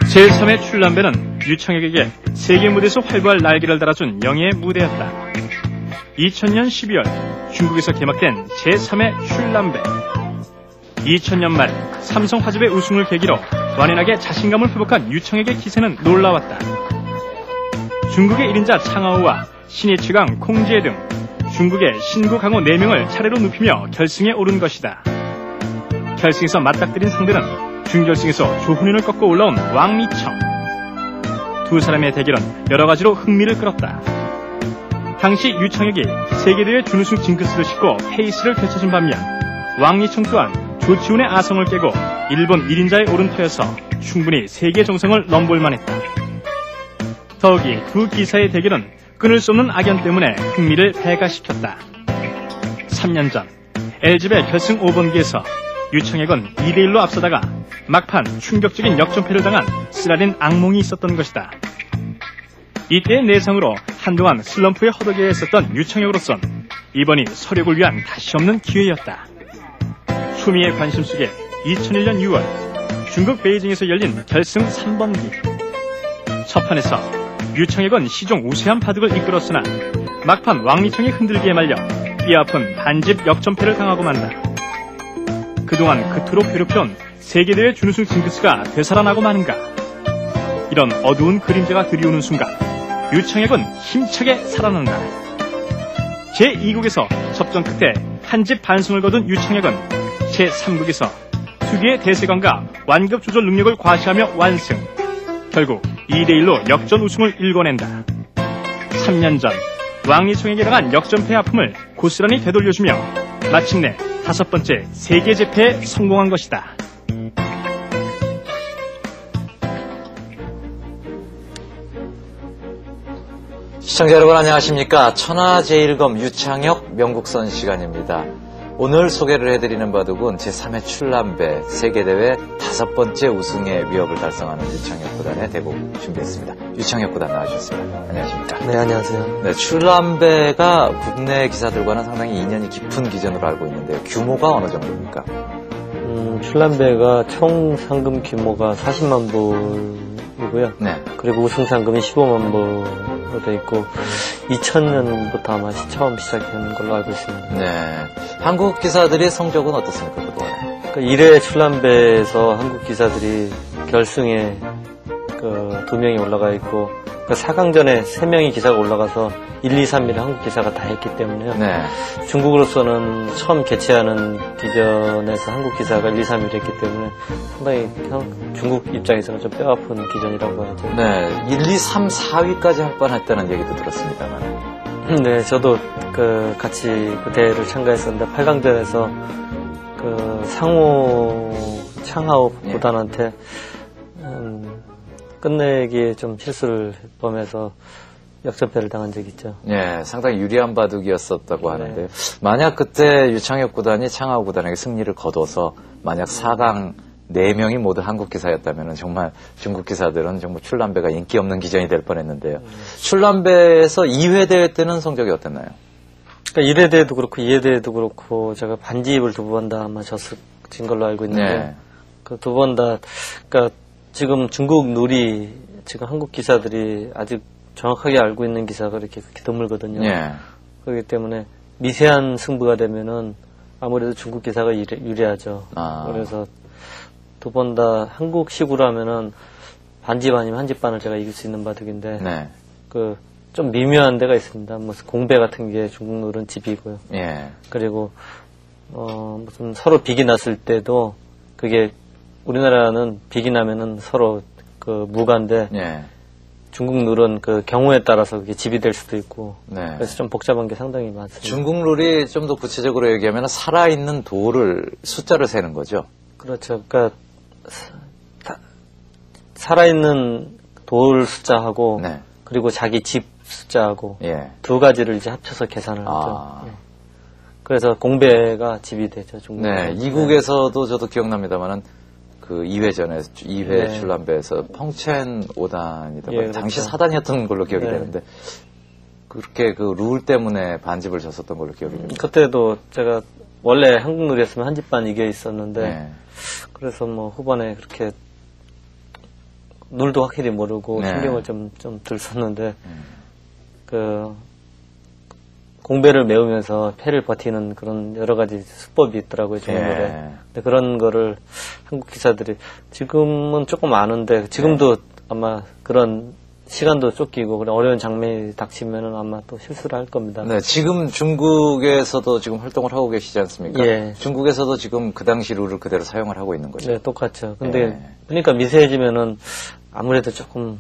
제3회 출람배는 유청혁에게 세계 무대에서 활발 날개를 달아준 영예의 무대였다. 2000년 12월 중국에서 개막된 제3회 출람배. 2000년 말 삼성화재배 우승을 계기로 완연하게 자신감을 회복한 유청혁의 기세는 놀라웠다. 중국의 1인자 창하오와 신의 최강 콩지혜 등 중국의 신구 강호 4명을 차례로 눕히며 결승에 오른 것이다. 결승에서 맞닥뜨린 상대는 준결승에서 조훈현을 꺾고 올라온 왕미청. 두 사람의 대결은 여러 가지로 흥미를 끌었다. 당시 유청혁이 세계대회 준우승 징크스를 싣고 페이스를 되찾은 반면 왕미청 또한 조치훈의 아성을 깨고 일본 1인자에 오른 터여서 충분히 세계 정성을 넘볼 만했다. 더욱이 두 기사의 대결은 끊을 수 없는 악연 때문에 흥미를 배가시켰다. 3년 전 LG배 결승 5번기에서 유청혁은 2대1로 앞서다가 막판 충격적인 역전패를 당한 쓰라린 악몽이 있었던 것이다. 이때의 내상으로 한동안 슬럼프에 허덕여야 했었던 유청혁으로선 이번이 서력을 위한 다시 없는 기회였다. 초미의 관심 속에 2001년 6월 중국 베이징에서 열린 결승 3번기. 첫 판에서 유청혁은 시종 우세한 바둑을 이끌었으나 막판 왕미청이 흔들기에 말려 뼈아픈 반집 역전패를 당하고 만다. 그동안 그토록 괴롭혀온 세계대회 준우승 징크스가 되살아나고 마는가. 이런 어두운 그림자가 들이오는 순간 유청혁은 힘차게 살아난다. 제2국에서 접전 끝에 한 집 반승을 거둔 유청혁은 제3국에서 특유의 대세관과 완급 조절 능력을 과시하며 완승. 결국 2대1로 역전 우승을 일궈낸다. 3년 전 왕미청에게 당한 역전패의 아픔을 고스란히 되돌려주며 마침내 5번째 세계 재패에 성공한 것이다. 시청자 여러분 안녕하십니까. 천하제일검 유창혁 명국선 시간입니다. 오늘 소개를 해드리는 바둑은 제3회 출람배 세계대회 5번째 우승의 위협을 달성하는 유창혁 구단의 대국 준비했습니다. 유창혁 구단 나와주셨습니다. 안녕하십니까. 네, 안녕하세요. 네, 출람배가 국내 기사들과는 상당히 인연이 깊은 기전으로 알고 있는데요. 규모가 어느 정도입니까? 출람배가 총 상금 규모가 40만 불이고요. 네. 그리고 우승 상금이 15만 불로 돼 있고 2000년부터 아마 처음 시작하는 걸로 알고 있습니다. 네. 한국 기사들의 성적은 어떻습니까, 그동안에? 그러니까 1회 출람배에서 한국 기사들이 결승에 그 2명이 올라가 있고 그 4강전에 3명이 기사가 올라가서 1, 2, 3위를 한국 기사가 다 했기 때문에요. 네. 중국으로서는 처음 개최하는 기전에서 한국 기사가 1, 2, 3위를 했기 때문에 상당히 중국 입장에서는 좀 뼈아픈 기전이라고 해야죠. 네. 1, 2, 3, 4위까지 할 뻔했다는 얘기도 들었습니다만. 네, 저도 같이 그 대회를 참가했었는데 8강전에서 그 상호 창하오 구단한테 끝내기에 좀 실수를 범해서 역전패를 당한 적이 있죠. 네, 상당히 유리한 바둑이었었다고 하는데요. 만약 그때 유창혁 구단이 창하오 구단에게 승리를 거둬서 만약 4강 4명이 모두 한국 기사였다면 정말 중국 기사들은 정말 출람배가 인기 없는 기전이 될 뻔했는데요. 출람배에서 2회 대회 때는 성적이 어땠나요? 그러니까 1회 대회도 그렇고 2회 대회도 그렇고 제가 반지입을 2번 다 아마 진 걸로 알고 있는데 네. 그 2번 다 그러니까 지금 중국 룰이 지금 한국 기사들이 아직 정확하게 알고 있는 기사가 이렇게 드물거든요. 네. 그렇기 때문에 미세한 승부가 되면은 아무래도 중국 기사가 유리하죠. 그래서 2번 다 한국식으로 하면은 반집 아니면 한집 반을 제가 이길 수 있는 바둑인데 네. 좀 미묘한 데가 있습니다. 무슨 공배 같은 게 중국 룰은 집이고요. 예. 그리고 무슨 서로 빅이 났을 때도 그게 우리나라는 빅이 나면은 서로 무가인데 예. 중국 룰은 그 경우에 따라서 그게 집이 될 수도 있고 네. 그래서 좀 복잡한 게 상당히 많습니다. 중국 룰이 좀 더 구체적으로 얘기하면 살아있는 돌을 숫자를 세는 거죠. 그렇죠. 그러니까 살아있는 돌 숫자하고 네. 그리고 자기 집 숫자하고 예. 두 가지를 이제 합쳐서 계산을 하죠. 예. 그래서 공배가 집이 되죠. 중국. 네. 이국에서도 저도 기억납니다만은 그 2회전에 2회 네. 출람배에서 펑첸 5단이다. 예, 당시 그렇죠. 4단이었던 걸로 기억이 네. 되는데 그렇게 그 룰 때문에 반집을 졌었던 걸로 기억이 됩니다. 그때도 제가 원래 한국 룰이었으면 한 집반 이겨 있었는데 네. 그래서 뭐 후반에 그렇게 룰도 확실히 모르고 네. 신경을 좀 덜 썼는데 공배를 메우면서 패를 버티는 그런 여러 가지 수법이 있더라고요, 종목에. 예. 근데 그런 거를 한국 기사들이 지금은 조금 아는데 지금도 아마 그런 시간도 쫓기고 그런 어려운 장면이 닥치면은 아마 또 실수를 할 겁니다. 네, 지금 중국에서도 지금 활동을 하고 계시지 않습니까? 예. 중국에서도 지금 그 당시 룰을 그대로 사용을 하고 있는 거죠. 네, 똑같죠. 근데 예. 그러니까 미세해지면은 아무래도 조금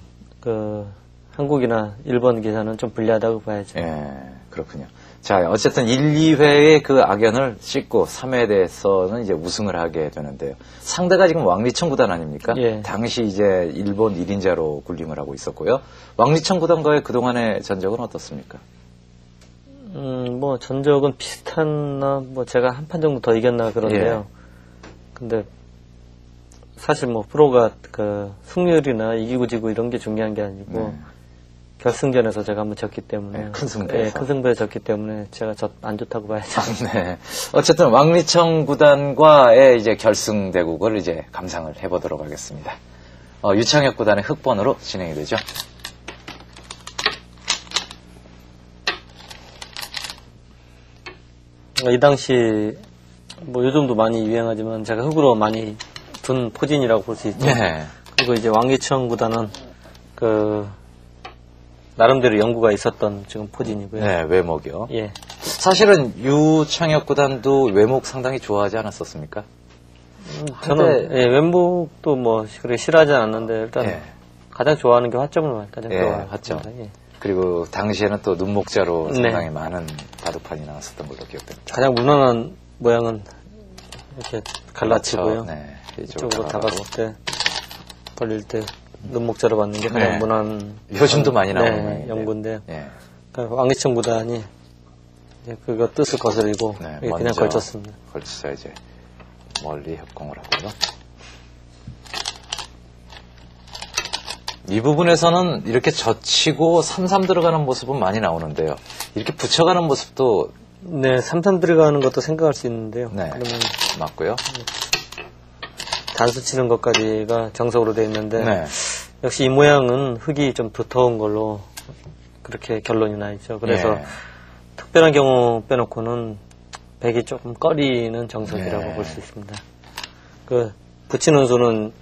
한국이나 일본 기사는 좀 불리하다고 봐야죠. 예, 그렇군요. 자, 어쨌든 1, 2회의 그 악연을 씻고 3회에 대해서는 이제 우승을 하게 되는데요. 상대가 지금 왕리청 구단 아닙니까? 예. 당시 이제 일본 1인자로 군림을 하고 있었고요. 왕리청 구단과의 그동안의 전적은 어떻습니까? 뭐 전적은 비슷했나, 뭐 제가 한 판 정도 더 이겼나 그런데요. 근데 사실 뭐 프로가 승률이나 이기고 지고 이런 게 중요한 게 아니고 결승전에서 제가 한번 졌기 때문에. 네, 큰 승부에서. 네, 큰 승부에 졌기 때문에 제가 안 좋다고 봐야죠. 네. 어쨌든 왕리청 구단과의 이제 결승 대국을 이제 감상을 해보도록 하겠습니다. 유창혁 구단의 흑번으로 진행이 되죠. 이 당시 뭐 요즘도 많이 유행하지만 제가 흑으로 많이 둔 포진이라고 볼 수 있죠. 네. 그리고 이제 왕리청 구단은 나름대로 연구가 있었던 지금 포진이고요. 네, 외목이요. 예. 사실은 유창혁 구단도 외목 상당히 좋아하지 않았었습니까? 저는 외목도 뭐 그렇게 싫어하지 않는데 일단 예. 가장 좋아하는 게 화점을 가장 예, 좋아합니다. 화점. 예. 그리고 당시에는 또 눈목자로 네. 상당히 많은 바둑판이 나왔었던 걸로 기억됩니다. 가장 무난한 모양은 이렇게 갈라치고요. 그렇죠. 네, 이쪽으로 다갔을 때 벌릴 때 눈목자로 받는 게 가장 네. 무난한 요즘도 많이 나오는 연구인데 예. 그러니까 왕리청 구단이 이제 그거 뜻을 거스르고 네, 그냥 먼저 걸쳤습니다. 걸쳐서 이제 멀리 협공을 하고요. 이 부분에서는 이렇게 젖히고 3-3 들어가는 모습은 많이 나오는데요. 이렇게 붙여가는 모습도 네, 3-3 들어가는 것도 생각할 수 있는데요. 네, 그러면 맞고요. 단수 치는 것까지가 정석으로 되어 있는데 네. 역시 이 모양은 흙이 좀 두터운 걸로 그렇게 결론이 나 있죠. 그래서 예. 특별한 경우 빼놓고는 백이 조금 꺼리는 정석이라고 예. 볼 수 있습니다. 붙이는 수는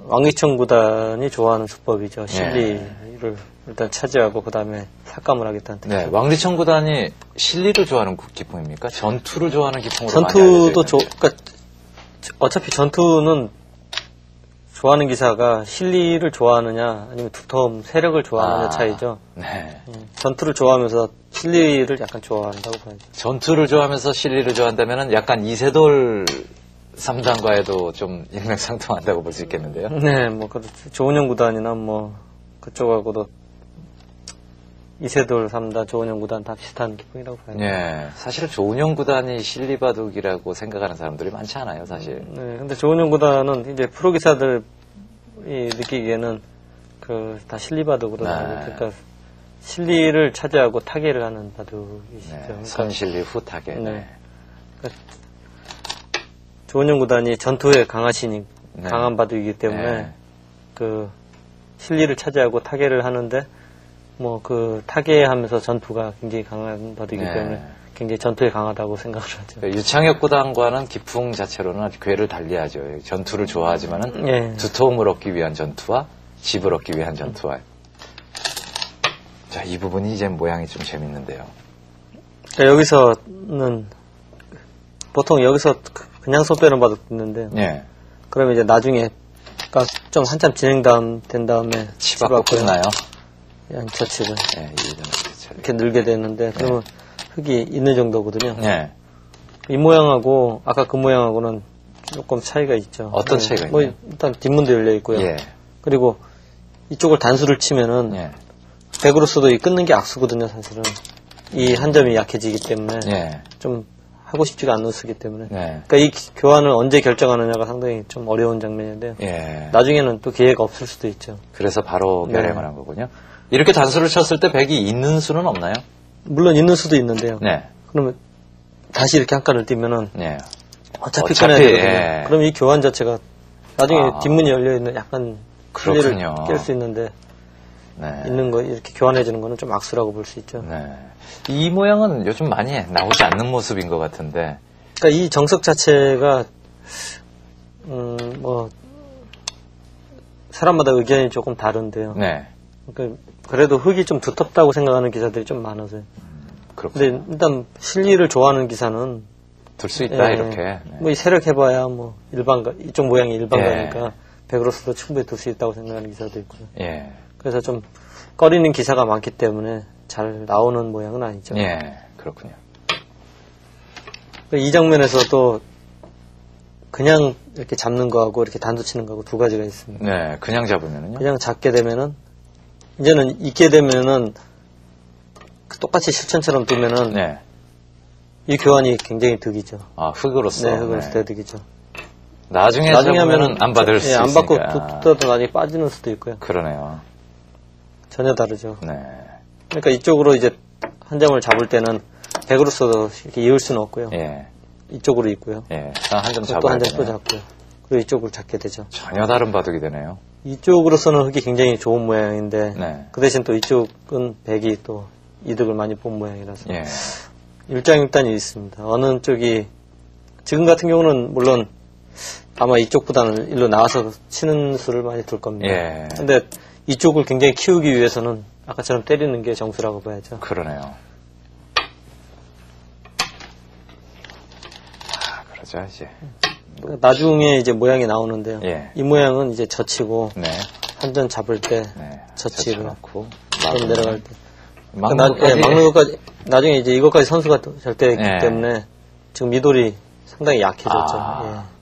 왕리청 구단이 좋아하는 수법이죠. 실리를 일단 차지하고 그 다음에 삭감을 하겠다는 뜻이죠. 네, 왕리청 구단이 실리를 좋아하는 기풍입니까? 전투를 좋아하는 기풍으로 전투도 그러니까 어차피 전투는 좋아하는 기사가 실리를 좋아하느냐 아니면 두터움, 세력을 좋아하느냐 차이죠. 네. 전투를 좋아하면서 실리를 약간 좋아한다고 봐야죠. 전투를 좋아하면서 실리를 좋아한다면 약간 이세돌 3단과에도 좀 일맥상통한다고 볼 수 있겠는데요. 네, 뭐 그렇죠. 조은영 구단이나 뭐 그쪽하고도 이세돌 3단, 조은영 구단 다 비슷한 기분이라고 봐야죠. 네, 사실 조은영 구단이 실리 바둑이라고 생각하는 사람들이 많지 않아요, 사실. 네, 근데 조은영 구단은 이제 프로 기사들이 느끼기에는 다 실리 바둑으로 그러니까 실리를 차지하고 타계를 하는 바둑이시죠. 네, 그러니까 선실리 후 타계. 네. 그러니까 조은영 구단이 전투에 강한 바둑이기 때문에 실리를 차지하고 타계를 하는데 타계하면서 전투가 굉장히 강한 바둑이기 때문에 굉장히 전투에 강하다고 생각을 하죠. 유창혁 구단과는 기풍 자체로는 아주 궤를 달리하죠. 전투를 좋아하지만은 두터움을 얻기 위한 전투와 집을 얻기 위한 전투와. 자, 이 부분이 이제 모양이 좀 재밌는데요. 그러니까 여기서는 보통 여기서 그냥 손 빼는 바둑도 있는데, 그러면 이제 나중에 좀 한참 된 다음에 치받고 끝나요. 저치를 이렇게 늘게 되는데 그러면 흙이 있는 정도거든요. 이 모양하고 아까 그 모양하고는 조금 차이가 있죠. 어떤 차이가 있나요? 일단 뒷문도 열려 있고요. 그리고 이쪽을 단수를 치면은 백으로서도 이 끊는 게 악수거든요, 사실은. 이 한 점이 약해지기 때문에 좀 하고 싶지가 않은 수기 때문에. 그러니까 이 교환을 언제 결정하느냐가 상당히 좀 어려운 장면인데요. 나중에는 또 기회가 없을 수도 있죠. 그래서 바로 결행을 한 거군요. 이렇게 단수를 쳤을 때 백이 있는 수는 없나요? 물론 있는 수도 있는데요. 그러면 다시 이렇게 한 칸을 띄면은 어차피 끊어야 되거든요. 그럼 이 교환 자체가 나중에 뒷문이 열려있는 약간 실리를 깰 수 있는데 네. 있는 거 이렇게 교환해주는 거는 좀 악수라고 볼 수 있죠. 네. 이 모양은 요즘 많이 나오지 않는 모습인 것 같은데. 그러니까 이 정석 자체가 뭐 사람마다 의견이 조금 다른데요. 네. 그러니까 그래도 흙이 좀 두텁다고 생각하는 기사들이 좀 많아서요. 그렇군요. 근데 일단 실리를 좋아하는 기사는 둘 수 있다 예, 이렇게. 네. 뭐 이 세력 해봐야 뭐 일반가 이쪽 모양이 일반가니까 예. 100으로서도 충분히 둘 수 있다고 생각하는 기사도 있고요. 예. 그래서 좀 꺼리는 기사가 많기 때문에 잘 나오는 모양은 아니죠. 예. 그렇군요. 이 장면에서 또 그냥 이렇게 잡는 거하고 이렇게 단도 치는 거하고 두 가지가 있습니다. 네. 그냥 잡으면은요? 그냥 잡게 되면은 이제는 있게 되면은 똑같이 실천처럼 두면은 네. 이 교환이 굉장히 득이죠. 아, 흙으로서. 네, 흙으로서 대득이죠. 나중에 하면은 안 받을 수 안 받고 있으니까. 뜯어도 나중에 빠지는 수도 있고요. 그러네요. 전혀 다르죠. 네. 그러니까 이쪽으로 이제 한 점을 잡을 때는 100으로서도 이렇게 이을 수는 없고요. 예. 이쪽으로 있고요. 예. 한 점 잡아야 또 한 점 또 되네요. 잡고요. 그리고 이쪽으로 잡게 되죠. 전혀 다른 바둑이 되네요. 이쪽으로서는 흙이 굉장히 좋은 모양인데 네. 그 대신 또 이쪽은 100이 또 이득을 많이 본 모양이라서 예. 일장일단이 있습니다. 어느 쪽이 지금 같은 경우는 물론 아마 이쪽보다는 일로 나와서 치는 수를 많이 둘 겁니다. 예. 근데 이쪽을 굉장히 키우기 위해서는 아까처럼 때리는 게 정수라고 봐야죠. 그러네요. 그러죠, 이제. 나중에 이제 모양이 나오는데요. 예. 이 모양은 이제 젖히고 네. 한 점 잡을 때 네. 젖히고 놓고 좀 내려갈 때 막는 예, 막는 것까지 나중에 이제 이것까지 선수가 될 때이기 예. 때문에 지금 미돌이 상당히 약해졌죠. 아, 예.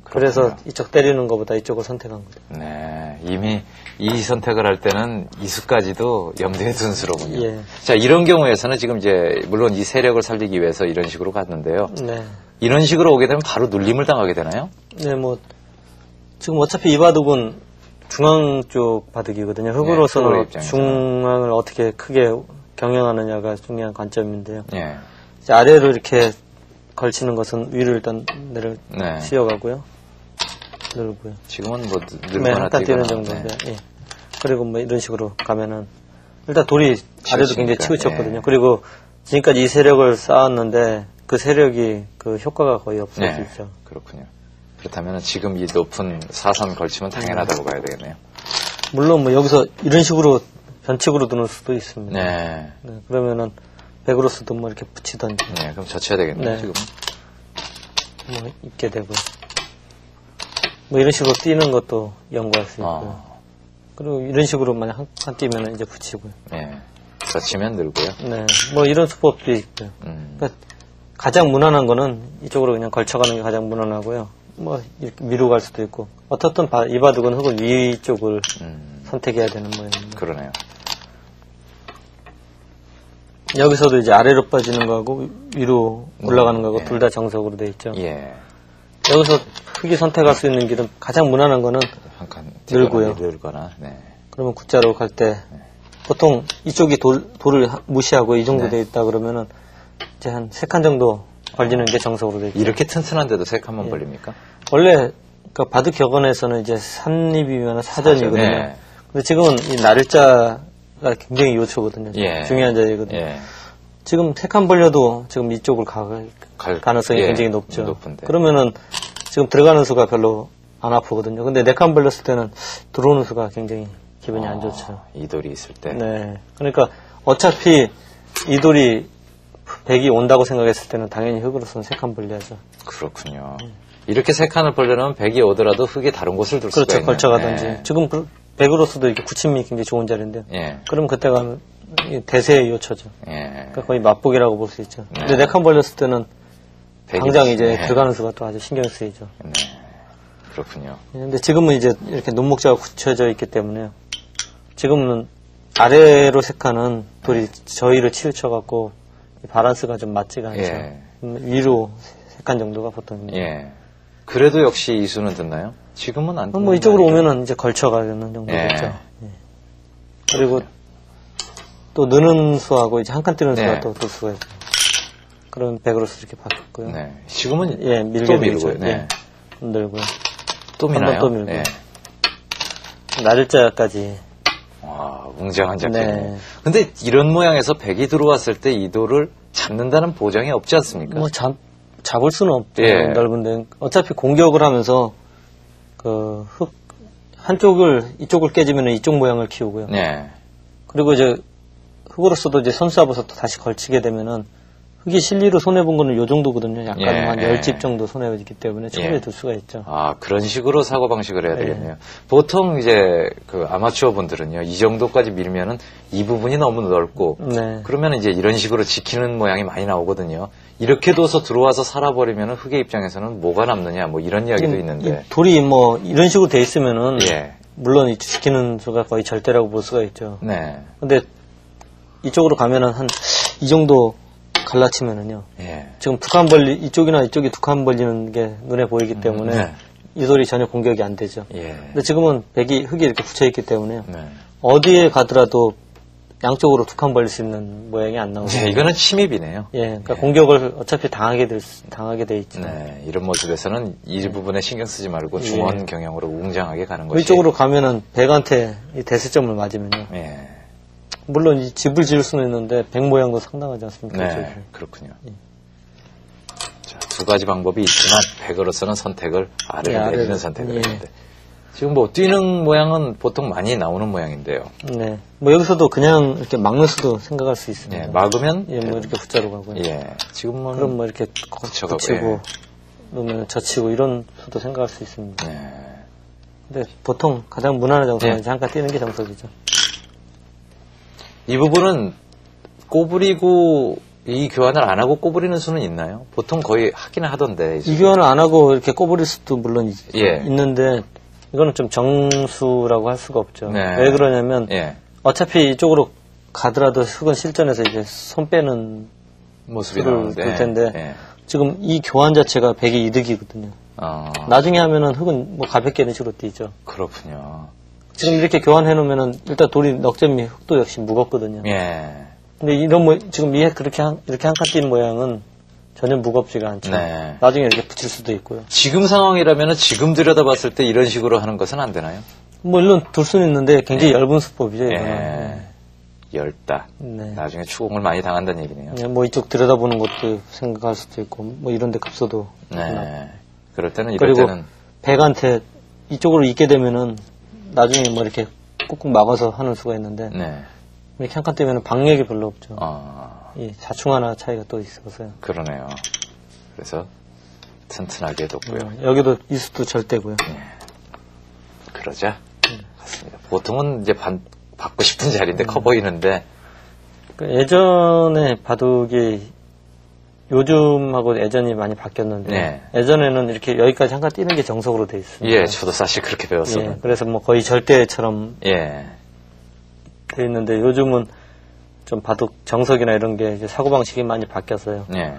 그래서 이쪽 때리는 것보다 이쪽을 선택한 거죠. 네. 이미 이 선택을 할 때는 이수까지도 염두에 둔 수로군요. 예. 자, 이런 경우에서는 지금 이제 물론 이 세력을 살리기 위해서 이런 식으로 갔는데요. 네. 이런 식으로 오게 되면 바로 눌림을 당하게 되나요? 네, 뭐 지금 어차피 이 바둑은 중앙 쪽 바둑이거든요. 흙으로서는 네, 입장에서. 중앙을 어떻게 크게 경영하느냐가 중요한 관점인데요. 예. 이제 아래로 이렇게 걸치는 것은 위로 일단 내려 네. 쉬어가고요. 늘고요. 지금은 뭐 네, 늘거나 약간 뛰는 뛰거나. 정도인데. 네. 예. 그리고 뭐 이런 식으로 가면은 일단 돌이 아래도 굉장히 치우쳤거든요. 예. 그리고 지금까지 이 세력을 쌓았는데 그 세력이 그 효과가 거의 없을 수 네. 있죠. 그렇군요. 그렇다면 지금 이 높은 사선 걸치면 당연하다고 봐야 되겠네요. 물론 뭐 여기서 이런 식으로 변칙으로 두는 수도 있습니다. 네. 네, 그러면은 100으로서도 뭐 이렇게 붙이던지 네, 그럼 젖혀야 되겠네요, 네. 지금. 뭐 입게 되고 뭐 이런 식으로 뛰는 것도 연구할 수 있고요. 그리고 이런 식으로 만약 한 뛰면은 이제 붙이고요. 네. 젖히면 늘고요. 네, 뭐 이런 수법도 있고요. 그러니까 가장 무난한 거는 이쪽으로 그냥 걸쳐가는 게 가장 무난하고요. 뭐 이렇게 위로 갈 수도 있고 어떻든 이 바둑은 흙은 위쪽을 선택해야 되는 모양입니다. 그러네요. 여기서도 이제 아래로 빠지는 거하고 위로 올라가는 거하고 예. 둘 다 정석으로 돼 있죠. 예. 여기서 흙이 선택할 수 있는 길은 가장 무난한 거는 한 칸 늘고요. 늘거나. 네. 그러면 굿자로 갈 때 보통 이쪽이 돌을 무시하고 이 정도 네. 돼 있다 그러면은 이제 한 3칸 정도 걸리는 게 정석으로 돼 있죠. 이렇게 튼튼한데도 세 칸만 예. 벌립니까? 원래 그 바둑 격언에서는 이제 산입이면 사전이거든요. 네. 근데 지금은 이 날짜가 굉장히 요초거든요. 예. 중요한 자리거든요. 예. 지금 3칸 벌려도 지금 이쪽을 갈 가능성이 예, 굉장히 높죠. 높은데. 그러면은 지금 들어가는 수가 별로 안 아프거든요. 근데 4칸 벌렸을 때는 들어오는 수가 굉장히 기분이 안 좋죠. 이 돌이 있을 때. 네. 그러니까 어차피 이 돌이 100이 온다고 생각했을 때는 당연히 흙으로서는 3칸 벌려야죠. 그렇군요. 이렇게 세 칸을 벌려면 100이 오더라도 흙이 다른 곳을 둘 수가 그렇죠. 있는. 걸쳐가든지. 예. 지금 100으로서도 이렇게 구침이 굉장히 좋은 자리인데요. 예. 그럼 그때가 대세의 요초죠. 예. 그러니까 거의 맛보기라고 볼 수 있죠. 네. 근데 4칸 벌렸을 때는 당장 이제 네. 들어가는 수가 또 아주 신경 쓰이죠. 네. 그렇군요. 근데 지금은 이제 이렇게 눈목자가 굳혀져 있기 때문에 지금은 아래로 3칸은 돌이 저희를 치우쳐갖고 밸런스가 좀 맞지가 않죠. 예. 위로 3칸 정도가 보통입니다. 예. 그래도 역시 이수는 듣나요? 지금은 안 듣는 뭐 이쪽으로 거 아니죠? 오면은 이제 걸쳐가는 정도겠죠. 예. 예. 그리고 또 느는 수하고 이제 한 칸 뛰는 수가 네. 또 둘 수가 있고. 그럼 100으로서 이렇게 바뀌었고요. 네. 지금은 예, 밀게 또 되죠. 밀고요. 네. 예. 늘고요. 또 한번 미나요? 또 밀고. 예. 나를자까지. 와, 웅장한 작전이네요. 네. 근데 이런 모양에서 백이 들어왔을 때 이 돌을 잡는다는 보장이 없지 않습니까? 뭐 잡을 수는 없죠. 예. 넓은데 어차피 공격을 하면서 그 이쪽을 깨지면 이쪽 모양을 키우고요. 네. 그리고 이제 흙으로서도 이제 선수 잡아서 또 다시 걸치게 되면은 흙이 실리로 손해본 거는 요 정도거든요. 약간 예. 한 10집 정도 손해지기 때문에 처리해 둘 수가 있죠. 아, 그런 식으로 사고방식을 해야 되겠네요. 보통 이제 그 아마추어 분들은요, 이 정도까지 밀면은 이 부분이 너무 넓고, 네. 그러면 이제 이런 식으로 지키는 모양이 많이 나오거든요. 이렇게 둬서 들어와서 살아버리면은 흙의 입장에서는 뭐가 남느냐, 뭐 이런 이야기도 있는데. 이 돌이 뭐 이런 식으로 돼 있으면은 예. 물론 지키는 수가 거의 절대라고 볼 수가 있죠. 네. 근데 이쪽으로 가면은 한 이 정도 갈라치면은요. 예. 지금 두 칸 벌리 이쪽이나 이쪽이 두 칸 벌리는 게 눈에 보이기 때문에 네. 이 돌이 전혀 공격이 안 되죠. 예. 근데 지금은 흙이 이렇게 붙여 있기 때문에 네. 어디에 가더라도 양쪽으로 두 칸 벌릴 수 있는 모양이 안 나오죠. 네, 이거는 침입이네요. 예, 그러니까 공격을 어차피 당하게 돼 있죠. 네, 이런 모습에서는 이 부분에 신경 쓰지 말고 중원 경영으로 웅장하게 가는 것이. 이쪽으로 가면은 백한테 이 대세점을 맞으면요. 예. 물론 이 집을 지을 수는 있는데 백 모양도 상당하지 않습니까? 네, 그렇군요. 자, 두 가지 방법이 있지만 백으로서는 선택을 아래로 내리는 선택을 했는데 지금 뭐 뛰는 모양은 보통 많이 나오는 모양인데요. 네, 뭐 여기서도 그냥 이렇게 막는 수도 생각할 수 있습니다. 예, 막으면 예, 뭐 이렇게 붙자로 가고요. 예, 지금은 그럼 뭐 이렇게 붙여가고, 붙이고 놓으면 젖히고 이런 수도 생각할 수 있습니다. 네. 근데 보통 가장 무난한 정석은 잠깐 뛰는 게 정석이죠. 이 부분은 꼬부리고 이 교환을 안 하고 꼬부리는 수는 있나요? 보통 거의 하기는 하던데. 이 교환을 안 하고 이렇게 꼬부릴 수도 물론 예. 있는데 이거는 좀 정수라고 할 수가 없죠. 네. 왜 그러냐면 예. 어차피 이쪽으로 가더라도 흙은 실전에서 이제 손 빼는 모습이 수를 나오는데. 볼 텐데 예. 지금 이 교환 자체가 100이 이득이거든요. 나중에 하면은 흙은 뭐 가볍게 이런 식으로 뛰죠. 그렇군요. 지금 이렇게 교환해 놓으면은 일단 돌이 넉점이 흙도 역시 무겁거든요. 예. 근데 지금 이렇게 한 칸 뛰는 모양은 전혀 무겁지가 않죠. 네. 나중에 이렇게 붙일 수도 있고요. 지금 상황이라면 지금 들여다봤을 때 이런 식으로 하는 것은 안 되나요? 뭐 물론 둘 수는 있는데 굉장히 얇은 수법이죠. 이거는. 예. 얇다. 네. 나중에 추궁을 많이 당한다는 얘기네요. 그냥 뭐 이쪽 들여다보는 것도 생각할 수도 있고 뭐 이런 데 급소도 네. 그럴 때는 이럴 그리고 때는 백한테 이쪽으로 있게 되면은 나중에 뭐 이렇게 꾹꾹 막아서 하는 수가 있는데 네. 이렇게 한 칸 뛰면 방력이 별로 없죠. 아, 이 자충 하나 차이가 또 있어서요. 그러네요. 그래서 튼튼하게 뒀고요. 여기도 이수도 절대고요. 그러자 맞습니다. 보통은 이제 받고 싶은 자리인데 커 보이는데 예전에 바둑이 요즘하고 예전이 많이 바뀌었는데 네. 예전에는 이렇게 여기까지 한 칸 뛰는 게 정석으로 돼 있습니다. 예, 저도 사실 그렇게 배웠었는데. 예, 그래서 뭐 거의 절대처럼 예. 돼 있는데 요즘은 좀 바둑 정석이나 이런 게 이제 사고방식이 많이 바뀌었어요. 예.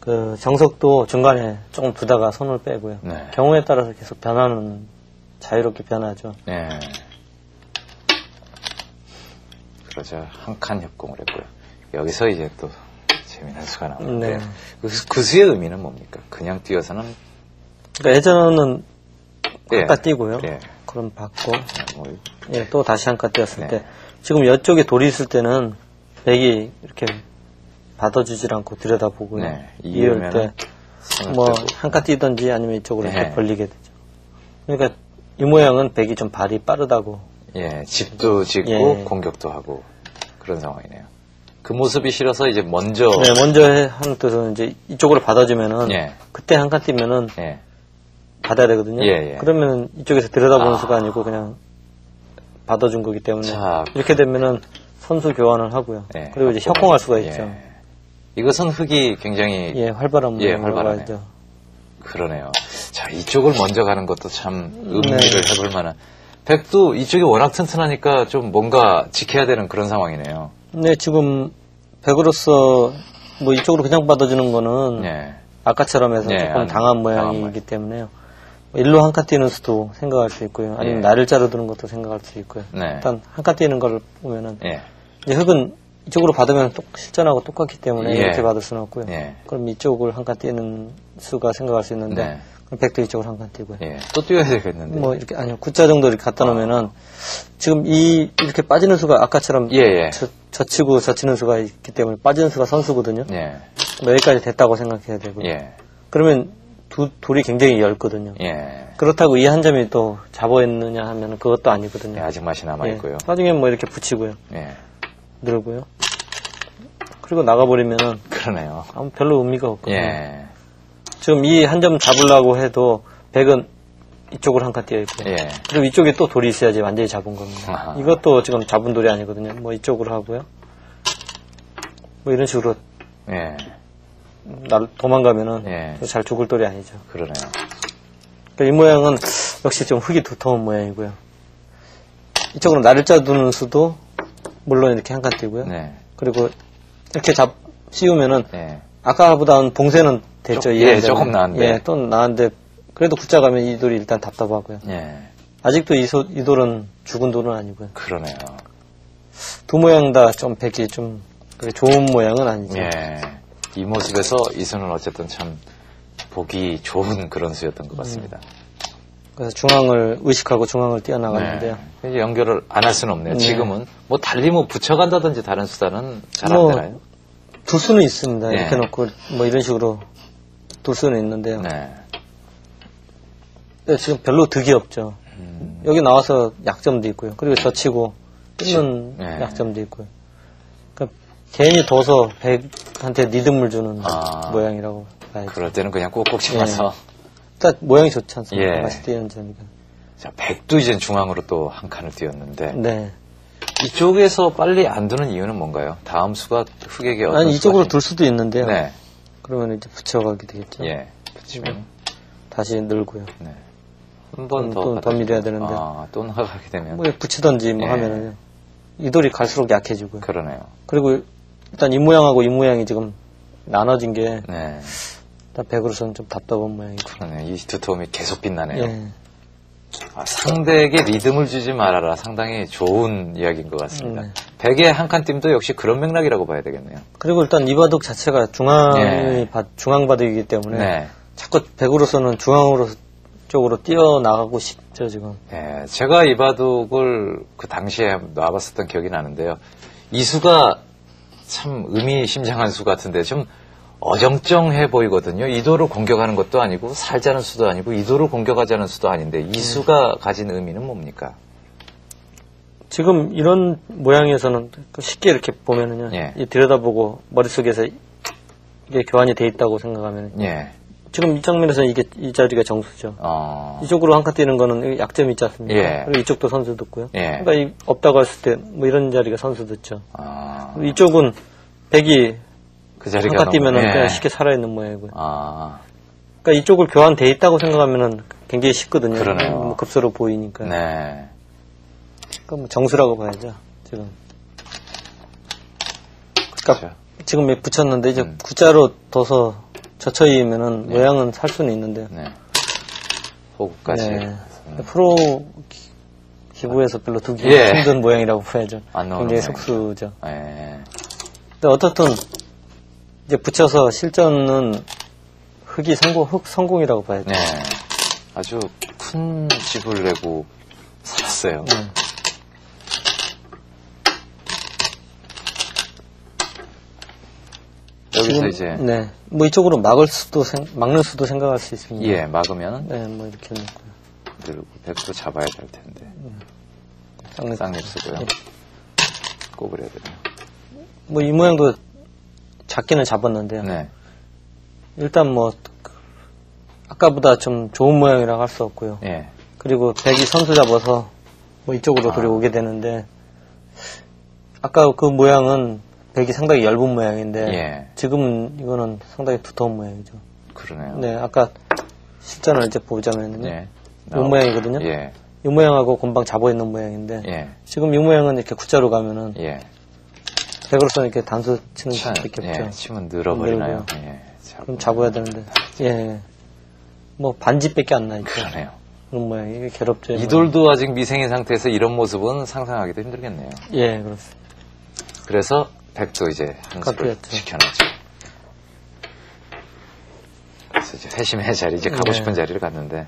그 정석도 중간에 조금 두다가 손을 빼고요. 네. 경우에 따라서 계속 자유롭게 변하죠. 예. 그러자 한 칸 협공을 했고요. 여기서 이제 또 재미난 수가 나오는데 네. 그 수의 의미는 뭡니까? 그냥 뛰어서는 그러니까 예전에는 예. 한 칸 뛰고요. 예. 그럼 받고 뭐, 예, 또 다시 한 칸 뛰었을 네. 때 지금 이쪽에 돌이 있을 때는 백이 이렇게 받아주질 않고 들여다보고 네. 이을 때 뭐 손을 빼고. 한 칸 뛰든지 아니면 이쪽으로 네. 이렇게 벌리게 되죠. 그러니까 이 모양은 백이 좀 발이 빠르다고. 예, 집도 짓고 예. 공격도 하고 그런 상황이네요. 그 모습이 싫어서 이제 먼저 네, 먼저 하는 뜻은 이제 이쪽으로 받아주면은 예. 그때 한 칸 뛰면은 예. 받아야 되거든요. 예, 예. 그러면 이쪽에서 들여다보는 수가 아니고 그냥 받아준 거기 때문에 자, 이렇게 되면은 선수 교환을 하고요. 예. 그리고 이제 협공할 수가 예. 있죠. 이것은 흙이 굉장히 예, 활발한 예, 모양이라고 활발하네요. 하죠. 그러네요. 자, 이쪽을 먼저 가는 것도 참 의미를 네. 해볼 만한. 백도 이쪽이 워낙 튼튼하니까 좀 뭔가 지켜야 되는 그런 상황이네요. 근데 지금 백으로서 뭐 이쪽으로 그냥 받아주는 거는 예. 아까처럼 해서 예, 조금 안- 당한 당한 모양이기 때문에요. 뭐 일로 한 칸 뛰는 수도 생각할 수 있고요. 아니면 예. 나를 자르 두는 것도 생각할 수 있고요. 네. 일단 한 칸 뛰는 걸 보면은 예. 이제 흙은 이쪽으로 받으면 실전하고 똑같기 때문에 예. 이렇게 받을 수는 없고요. 예. 그럼 이쪽을 한 칸 뛰는 수가 생각할 수 있는데 네. 백도 이쪽으로 한 칸 띄고요. 예. 또 띄워야 되겠는데. 뭐 이렇게 아니요. X자 정도 이렇게 갖다 놓으면은 지금 이렇게 빠지는 수가 아까처럼 젖히고 젖히는 수가 있기 때문에 빠지는 수가 선수거든요. 예. 뭐 여기까지 됐다고 생각해야 되고요. 예. 그러면 돌이 굉장히 얇거든요. 예. 그렇다고 이 한 점이 또 잡아있느냐 하면 그것도 아니거든요. 예, 아직 맛이 남아있고요. 나중에 뭐 이렇게 붙이고요. 예. 늘고요. 그리고 나가버리면은. 그러네요. 별로 의미가 없거든요. 예. 지금 이 한 점 잡으려고 해도 백은 이쪽으로 한 칸 띄어있고. 예. 그리고 이쪽에 또 돌이 있어야지 완전히 잡은 겁니다. 아하. 이것도 지금 잡은 돌이 아니거든요. 뭐 이쪽으로 하고요. 뭐 이런 식으로. 예. 도망가면은. 예. 잘 죽을 돌이 아니죠. 그러네요. 그러니까 이 모양은 역시 좀 흙이 두터운 모양이고요. 이쪽으로 날짜 두는 수도 물론 이렇게 한 칸 띄고요. 네. 그리고 이렇게 씌우면은 예. 아까보다는 봉쇄는 됐죠. 예, 조금 나은데. 예, 또 나은데 그래도 굳자 가면 이 돌이 일단 답답하고요. 예. 아직도 이 돌은 죽은 돌은 아니고요. 그러네요. 두 모양 다 좀 백이 좀 좋은 모양은 아니죠. 예. 이 모습에서 이 수는 어쨌든 참 보기 좋은 그런 수였던 것 같습니다. 그래서 중앙을 의식하고 중앙을 뛰어나갔는데요. 네. 이제 연결을 안 할 수는 없네요. 네. 지금은 뭐 달리 뭐 붙여간다든지 다른 수단은 잘 안 되나요? 둘 수는 있습니다. 네. 이렇게 놓고 뭐 이런 식으로 둘 수는 있는데요. 네. 네, 지금 별로 득이 없죠. 여기 나와서 약점도 있고요. 그리고 젖히고 끊는 네. 약점도 있고요. 그러니까 괜히 둬서 백한테 리듬을 주는 모양이라고 봐야죠. 그럴 때는 그냥 꼭꼭 참아서. 일단 모양이 좋지 않습니까? 예. 맛이 띄는 점이가. 자, 백도 이제 중앙으로 또 한 칸을 띄웠는데. 네. 이쪽에서 빨리 안 두는 이유는 뭔가요? 다음 수가 흑에게 어떤 아니, 이쪽으로 둘 수도 있는데요. 네. 그러면 이제 붙여가게 되겠죠. 예. 붙이면. 다시 늘고요. 네. 한 번 더 밀어야 되는데. 또 나가게 되면. 뭐 붙이던지 뭐 하면은 이 돌이 갈수록 약해지고요. 그러네요. 그리고 일단 이 모양하고 이 모양이 지금 나눠진 게. 네. 일단 백으로서는 좀 답답한 모양이죠. 그러네요. 이 두터움이 계속 빛나네요. 예. 상대에게 리듬을 주지 말아라. 상당히 좋은 이야기인 것 같습니다. 백의 한 칸 띄움도 역시 그런 맥락이라고 봐야 되겠네요. 그리고 일단 이 바둑 자체가 중앙 바둑이기 때문에 자꾸 백으로서는 쪽으로 뛰어나가고 싶죠, 지금. 네, 제가 이 바둑을 그 당시에 놔봤었던 기억이 나는데요. 이 수가 참 의미심장한 수 같은데 좀 어정쩡해 보이거든요. 이 도를 공격하는 것도 아니고 살자는 수도 아니고 이 도를 공격하자는 수도 아닌데 이 수가 가진 의미는 뭡니까? 지금 이런 모양에서는 쉽게 이렇게 보면은요. 이 들여다보고 머릿속에서 이게 교환이 돼 있다고 생각하면 지금 이 장면에서는 이 자리가 정수죠. 이쪽으로 한 칸 뛰는 거는 약점이 있지 않습니까? 그리고 이쪽도 선수 듣고요. 그러니까 없다고 했을 때 뭐 이런 자리가 선수 듣죠. 그리고 이쪽은 백이 그 자리가 한 칸 뛰면은 그냥 쉽게 살아있는 모양이고요. 그러니까 이쪽을 교환돼 있다고 생각하면은 굉장히 쉽거든요. 그러네요. 뭐 급소로 보이니까. 네. 그러니까 뭐 정수라고 봐야죠. 지금. 그러니까 그렇죠. 지금 붙였는데 이제 구자로 둬서 젖혀이면은 모양은 살 수는 있는데요. 호구까지. 프로 기부에서 별로 두기 힘든 모양이라고 봐야죠. 굉장히 속수죠. 근데 어떻든 이제 붙여서 실전은 흑 성공이라고 봐야죠. 네. 아주 큰 집을 내고 살았어요. 여기서 이제. 뭐 이쪽으로 막는 수도 생각할 수 있습니다. 막으면. 뭐 이렇게 놓고요. 그리고 백도 잡아야 될 텐데. 쌍립 쓰고요. 꼬부려야 되네요. 뭐 이 모양도 잡기는 잡았는데요. 일단 뭐 아까보다 좀 좋은 모양이라고 할 수 없고요. 그리고 백이 선수 잡아서 뭐 이쪽으로 들어오게 되는데 아까 그 모양은 백이 상당히 얇은 모양인데 지금은 이거는 상당히 두터운 모양이죠. 그러네요. 네, 아까 실전을 이제 보자면요. 이 모양이거든요. 이 모양하고 금방 잡아있는 모양인데 지금 이 모양은 이렇게 구자로 가면은 백으로서는 이렇게 단수 치는 수밖에 없죠. 치면 늘어버리나요? 그럼 잡아야 되는데 뭐 반지밖에 안 나있죠. 그러네요. 그런 모양이 이게 괴롭죠. 이 돌도 아직 미생인 상태에서 이런 모습은 상상하기도 힘들겠네요. 그렇습니다. 그래서 백도 이제 한 수를 시켜놨죠. 그래서 이제 회심의 자리, 이제 가고 싶은 자리를 갔는데,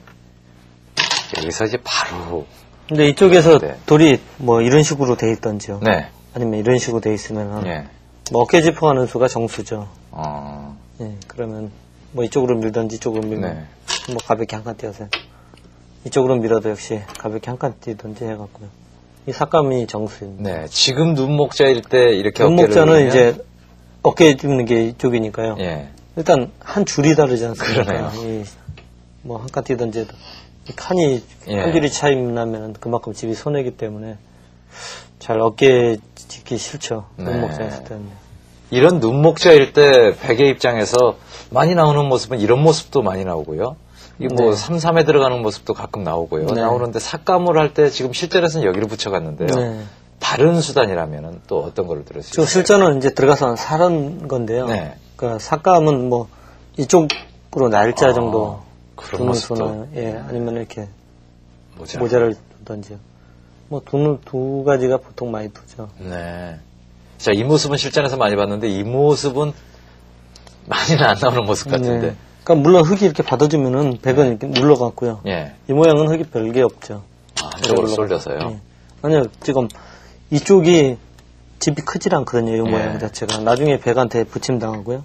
여기서 이제 바로. 근데 이쪽에서 돌이 뭐 이런 식으로 돼 있던지요. 네. 아니면 이런 식으로 돼 있으면, 뭐 어깨 짚어가는 수가 정수죠. 예, 그러면 뭐 이쪽으로 밀던지 이쪽으로 밀면, 뭐 가볍게 한 칸 띄어서. 이쪽으로 밀어도 역시 가볍게 한 칸 띄던지 해갖고요. 이 삭감이 정수입니다. 네. 지금 눈목자일 때 이렇게 눈목자는 이제 어깨에 찝는 게 이쪽이니까요. 예. 일단 한 줄이 다르지 않습니까? 그러네요. 뭐 한 칸 띄던지 해도. 이 칸이 한 줄이 차이 나면 그만큼 집이 손해기 때문에 잘 어깨에 짚기 싫죠. 눈목자 했을 때는. 이런 눈목자일 때 베개 입장에서 많이 나오는 모습은 이런 모습도 많이 나오고요. 이 뭐 3-3에 들어가는 모습도 가끔 나오고요. 나오는데 삭감을 할 때 지금 실전에서는 여기를 붙여갔는데요. 다른 수단이라면은 또 어떤 걸 들을 수 있어요? 실전은 이제 들어가서 사는 건데요. 그러니까 삭감은 뭐 이쪽으로 날짜 정도 두는 수나 아니면 이렇게 모자를 두던지요. 뭐 두 가지가 보통 많이 두죠. 네. 자, 이 모습은 실전에서 많이 봤는데 이 모습은 많이는 안 나오는 모습 같은데. 그러니까 물론 흙이 이렇게 받아주면은 백은 이렇게 눌러갖고요. 이 모양은 흙이 별게 없죠. 한쪽으로 쏠려서요. 아니요, 지금 이쪽이 집이 크질 않거든요. 이 모양 자체가. 나중에 백한테 붙임 당하고요.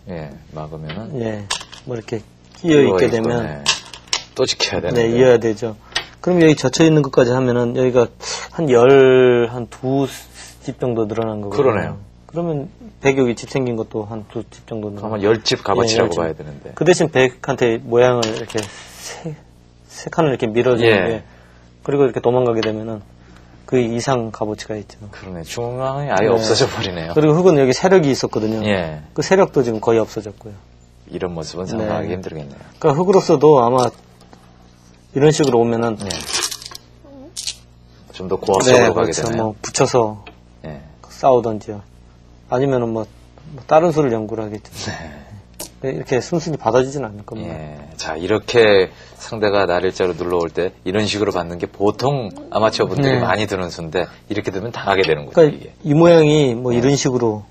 막으면은. 뭐 이렇게 끼어 있게 되면 또 지켜야 되는데. 이어야 되죠. 그럼 여기 젖혀 있는 것까지 하면은 여기가 한 두 집 정도 늘어난 거거든요. 그러네요. 그러면 백 여기 집 생긴 것도 한 두 집 정도 늘어난 그러면 10집 값어치라고 봐야 되는데. 그 대신 백한테 모양을 이렇게 세 칸을 이렇게 밀어주는데 그리고 이렇게 도망가게 되면은 그 이상 값어치가 있죠. 그러네. 중앙이 아예 없어져 버리네요. 그리고 흙은 여기 세력이 있었거든요. 그 세력도 지금 거의 없어졌고요. 이런 모습은 상당하기 힘들겠네요. 그러니까 흙으로서도 아마 이런 식으로 오면은 좀 더 고압적으로 가게 되네요. 뭐 붙여서 싸우던지요. 아니면은 뭐 다른 수를 연구를 하겠죠. 이렇게 순순히 받아주진 않을 겁니다. 자, 이렇게 상대가 날일자로 눌러올 때 이런 식으로 받는 게 보통 아마추어 분들이 많이 드는 수인데 이렇게 되면 당하게 되는 거죠. 그러니까 이게. 이 모양이 뭐 이런 식으로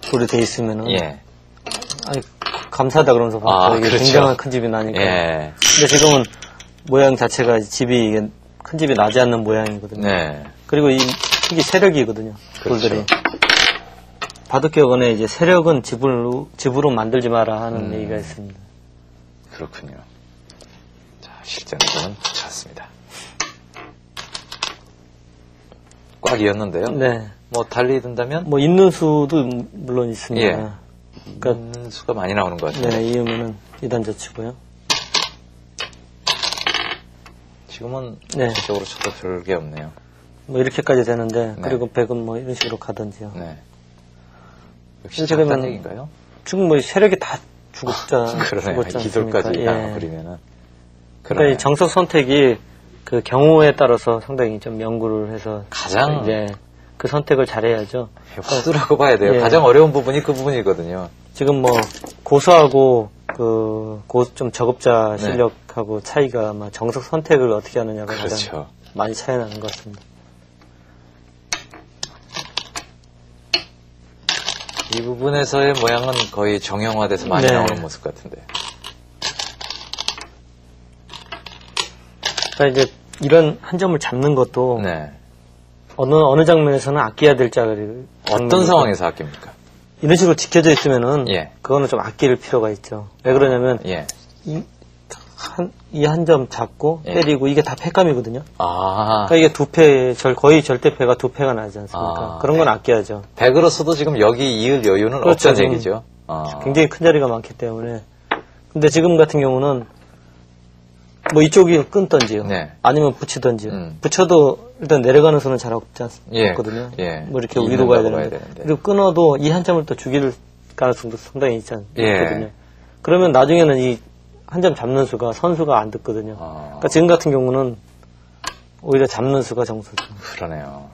돌이 돼 있으면은 아니 감사하다 그러면서 봤고 이게 그렇죠. 굉장한 큰 집이 나니까. 근데 지금은 모양 자체가 집이 이게 큰 집이 나지 않는 모양이거든요. 그리고 이 흙이 세력이거든요. 돌들이. 바둑격언에 이제 세력은 집으로 만들지 마라 하는 얘기가 있습니다. 그렇군요. 자, 실전에서는 좋았습니다. 꽉 이었는데요. 뭐 달리 든다면? 뭐 있는 수도 물론 있습니다. 그러니까 있는 수가 많이 나오는 것 같아요. 이으면은 2단 젖히고요. 지금은 전체적으로 쳐도 별게 없네요. 뭐 이렇게까지 되는데 그리고 백은 뭐 이런 식으로 가든지요. 역시 장단얘기인가요? 지금 뭐 세력이 다 그러네요. 기술까지 다 그리면은. 그러니까 이 정석 선택이 그 경우에 따라서 상당히 좀 연구를 해서 가장 이제 그 선택을 잘해야죠. 화두라고 봐야 돼요. 가장 어려운 부분이 그 부분이거든요. 지금 뭐 고수하고 좀 저급자 실력하고 차이가 아마 정석 선택을 어떻게 하느냐가 가장 많이 차이 나는 것 같습니다. 이 부분에서의 모양은 거의 정형화돼서 많이 나오는 모습 같은데. 그러니까 이제 이런 한 점을 잡는 것도 어느 장면에서는 아껴야 될 자리를 어떤 상황에서 아낍니까? 이런 식으로 지켜져 있으면은 그거는 좀 아낄 필요가 있죠. 왜 그러냐면 이 한 점 잡고 때리고 이게 다 패감이거든요. 그러니까 이게 거의 절대패가 2패가 나지 않습니까? 그런 건 아껴야죠. 백으로서도 지금 여기 이을 여유는 없다는 얘기죠. 굉장히 큰 자리가 많기 때문에. 근데 지금 같은 경우는 뭐 이쪽이 끊던지요. 아니면 붙이던지요. 붙여도 일단 내려가는 수는 잘 없거든요. 뭐 이렇게 위로 가야 되는데. 그리고 끊어도 이 한 점을 또 죽일 가능성도 상당히 있거든요. 그러면 나중에는 이 한 점 잡는 수가 선수가 안 듣거든요. 그러니까 지금 같은 경우는 오히려 잡는 수가 정수죠. 그러네요.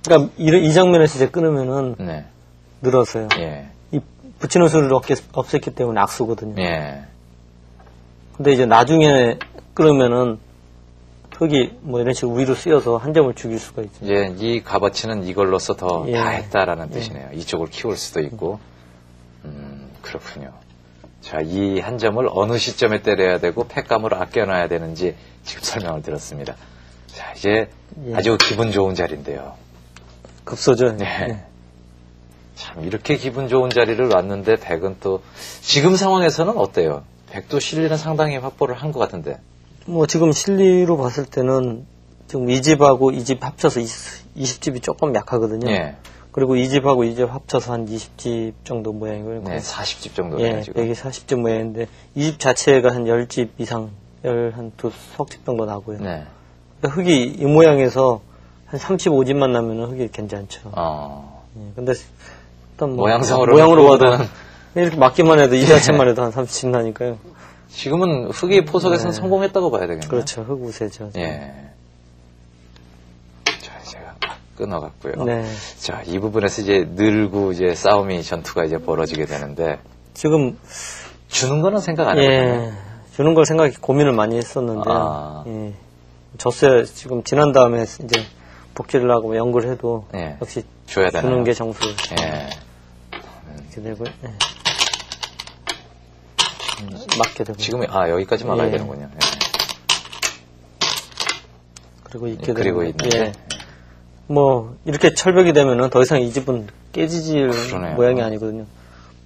그러니까 이 장면에서 이제 끊으면은 늘어서요. 이 붙이는 수를 없앴기 때문에 악수거든요. 근데 이제 나중에 끊으면은 흙이 뭐 이런 식으로 위로 쓰여서 한 점을 죽일 수가 있죠. 이 값어치는 이걸로써 더 다 했다라는 뜻이네요. 이쪽을 키울 수도 있고. 그렇군요. 자, 이 한 점을 어느 시점에 때려야 되고 팩감으로 아껴놔야 되는지 지금 설명을 들었습니다. 자, 이제 아주 기분 좋은 자리인데요. 급소죠. 네. 참 이렇게 기분 좋은 자리를 왔는데 백은 또 지금 상황에서는 어때요? 백도 실리는 상당히 확보를 한 것 같은데. 뭐 지금 실리로 봤을 때는 지금 이 집하고 이 집 합쳐서 20집이 조금 약하거든요. 예. 그리고 이 집하고 이 집 합쳐서 한 20집 정도 모양이고요. 네, 40집 정도네요. 예, 지금. 140집 모양인데 이 집 자체가 한 10집 이상, 한 2석집 정도 나고요. 네. 그러니까 흙이 이 모양에서 한 35집만 나면은 흙이 괜찮죠. 예, 근데 일단 뭐 모양으로 봐도 이렇게 맞기만 해도 이 자체만 해도 한 30집 나니까요. 지금은 흙이 포석에서는 성공했다고 봐야 되겠네요. 그렇죠. 흙 우세죠. 예. 자, 제가 끊어갔고요. 네. 자, 이 부분에서 이제 늘고 이제 싸움이 전투가 이제 벌어지게 되는데 지금 주는 거는 생각 안 해요. 주는 걸 생각해 고민을 많이 했었는데 예. 졌어요. 지금 지난 다음에 이제 복지를 하고 연구를 해도 역시 줘야 주는 되나요? 게 정수. 예. 이렇게 되고 맞게 되고. 지금 여기까지 막아야 되는군요. 예. 그리고 있게 그리고 되고. 있는데. 뭐 이렇게 철벽이 되면은 더 이상 이 집은 깨지질 그러네요. 모양이 아니거든요.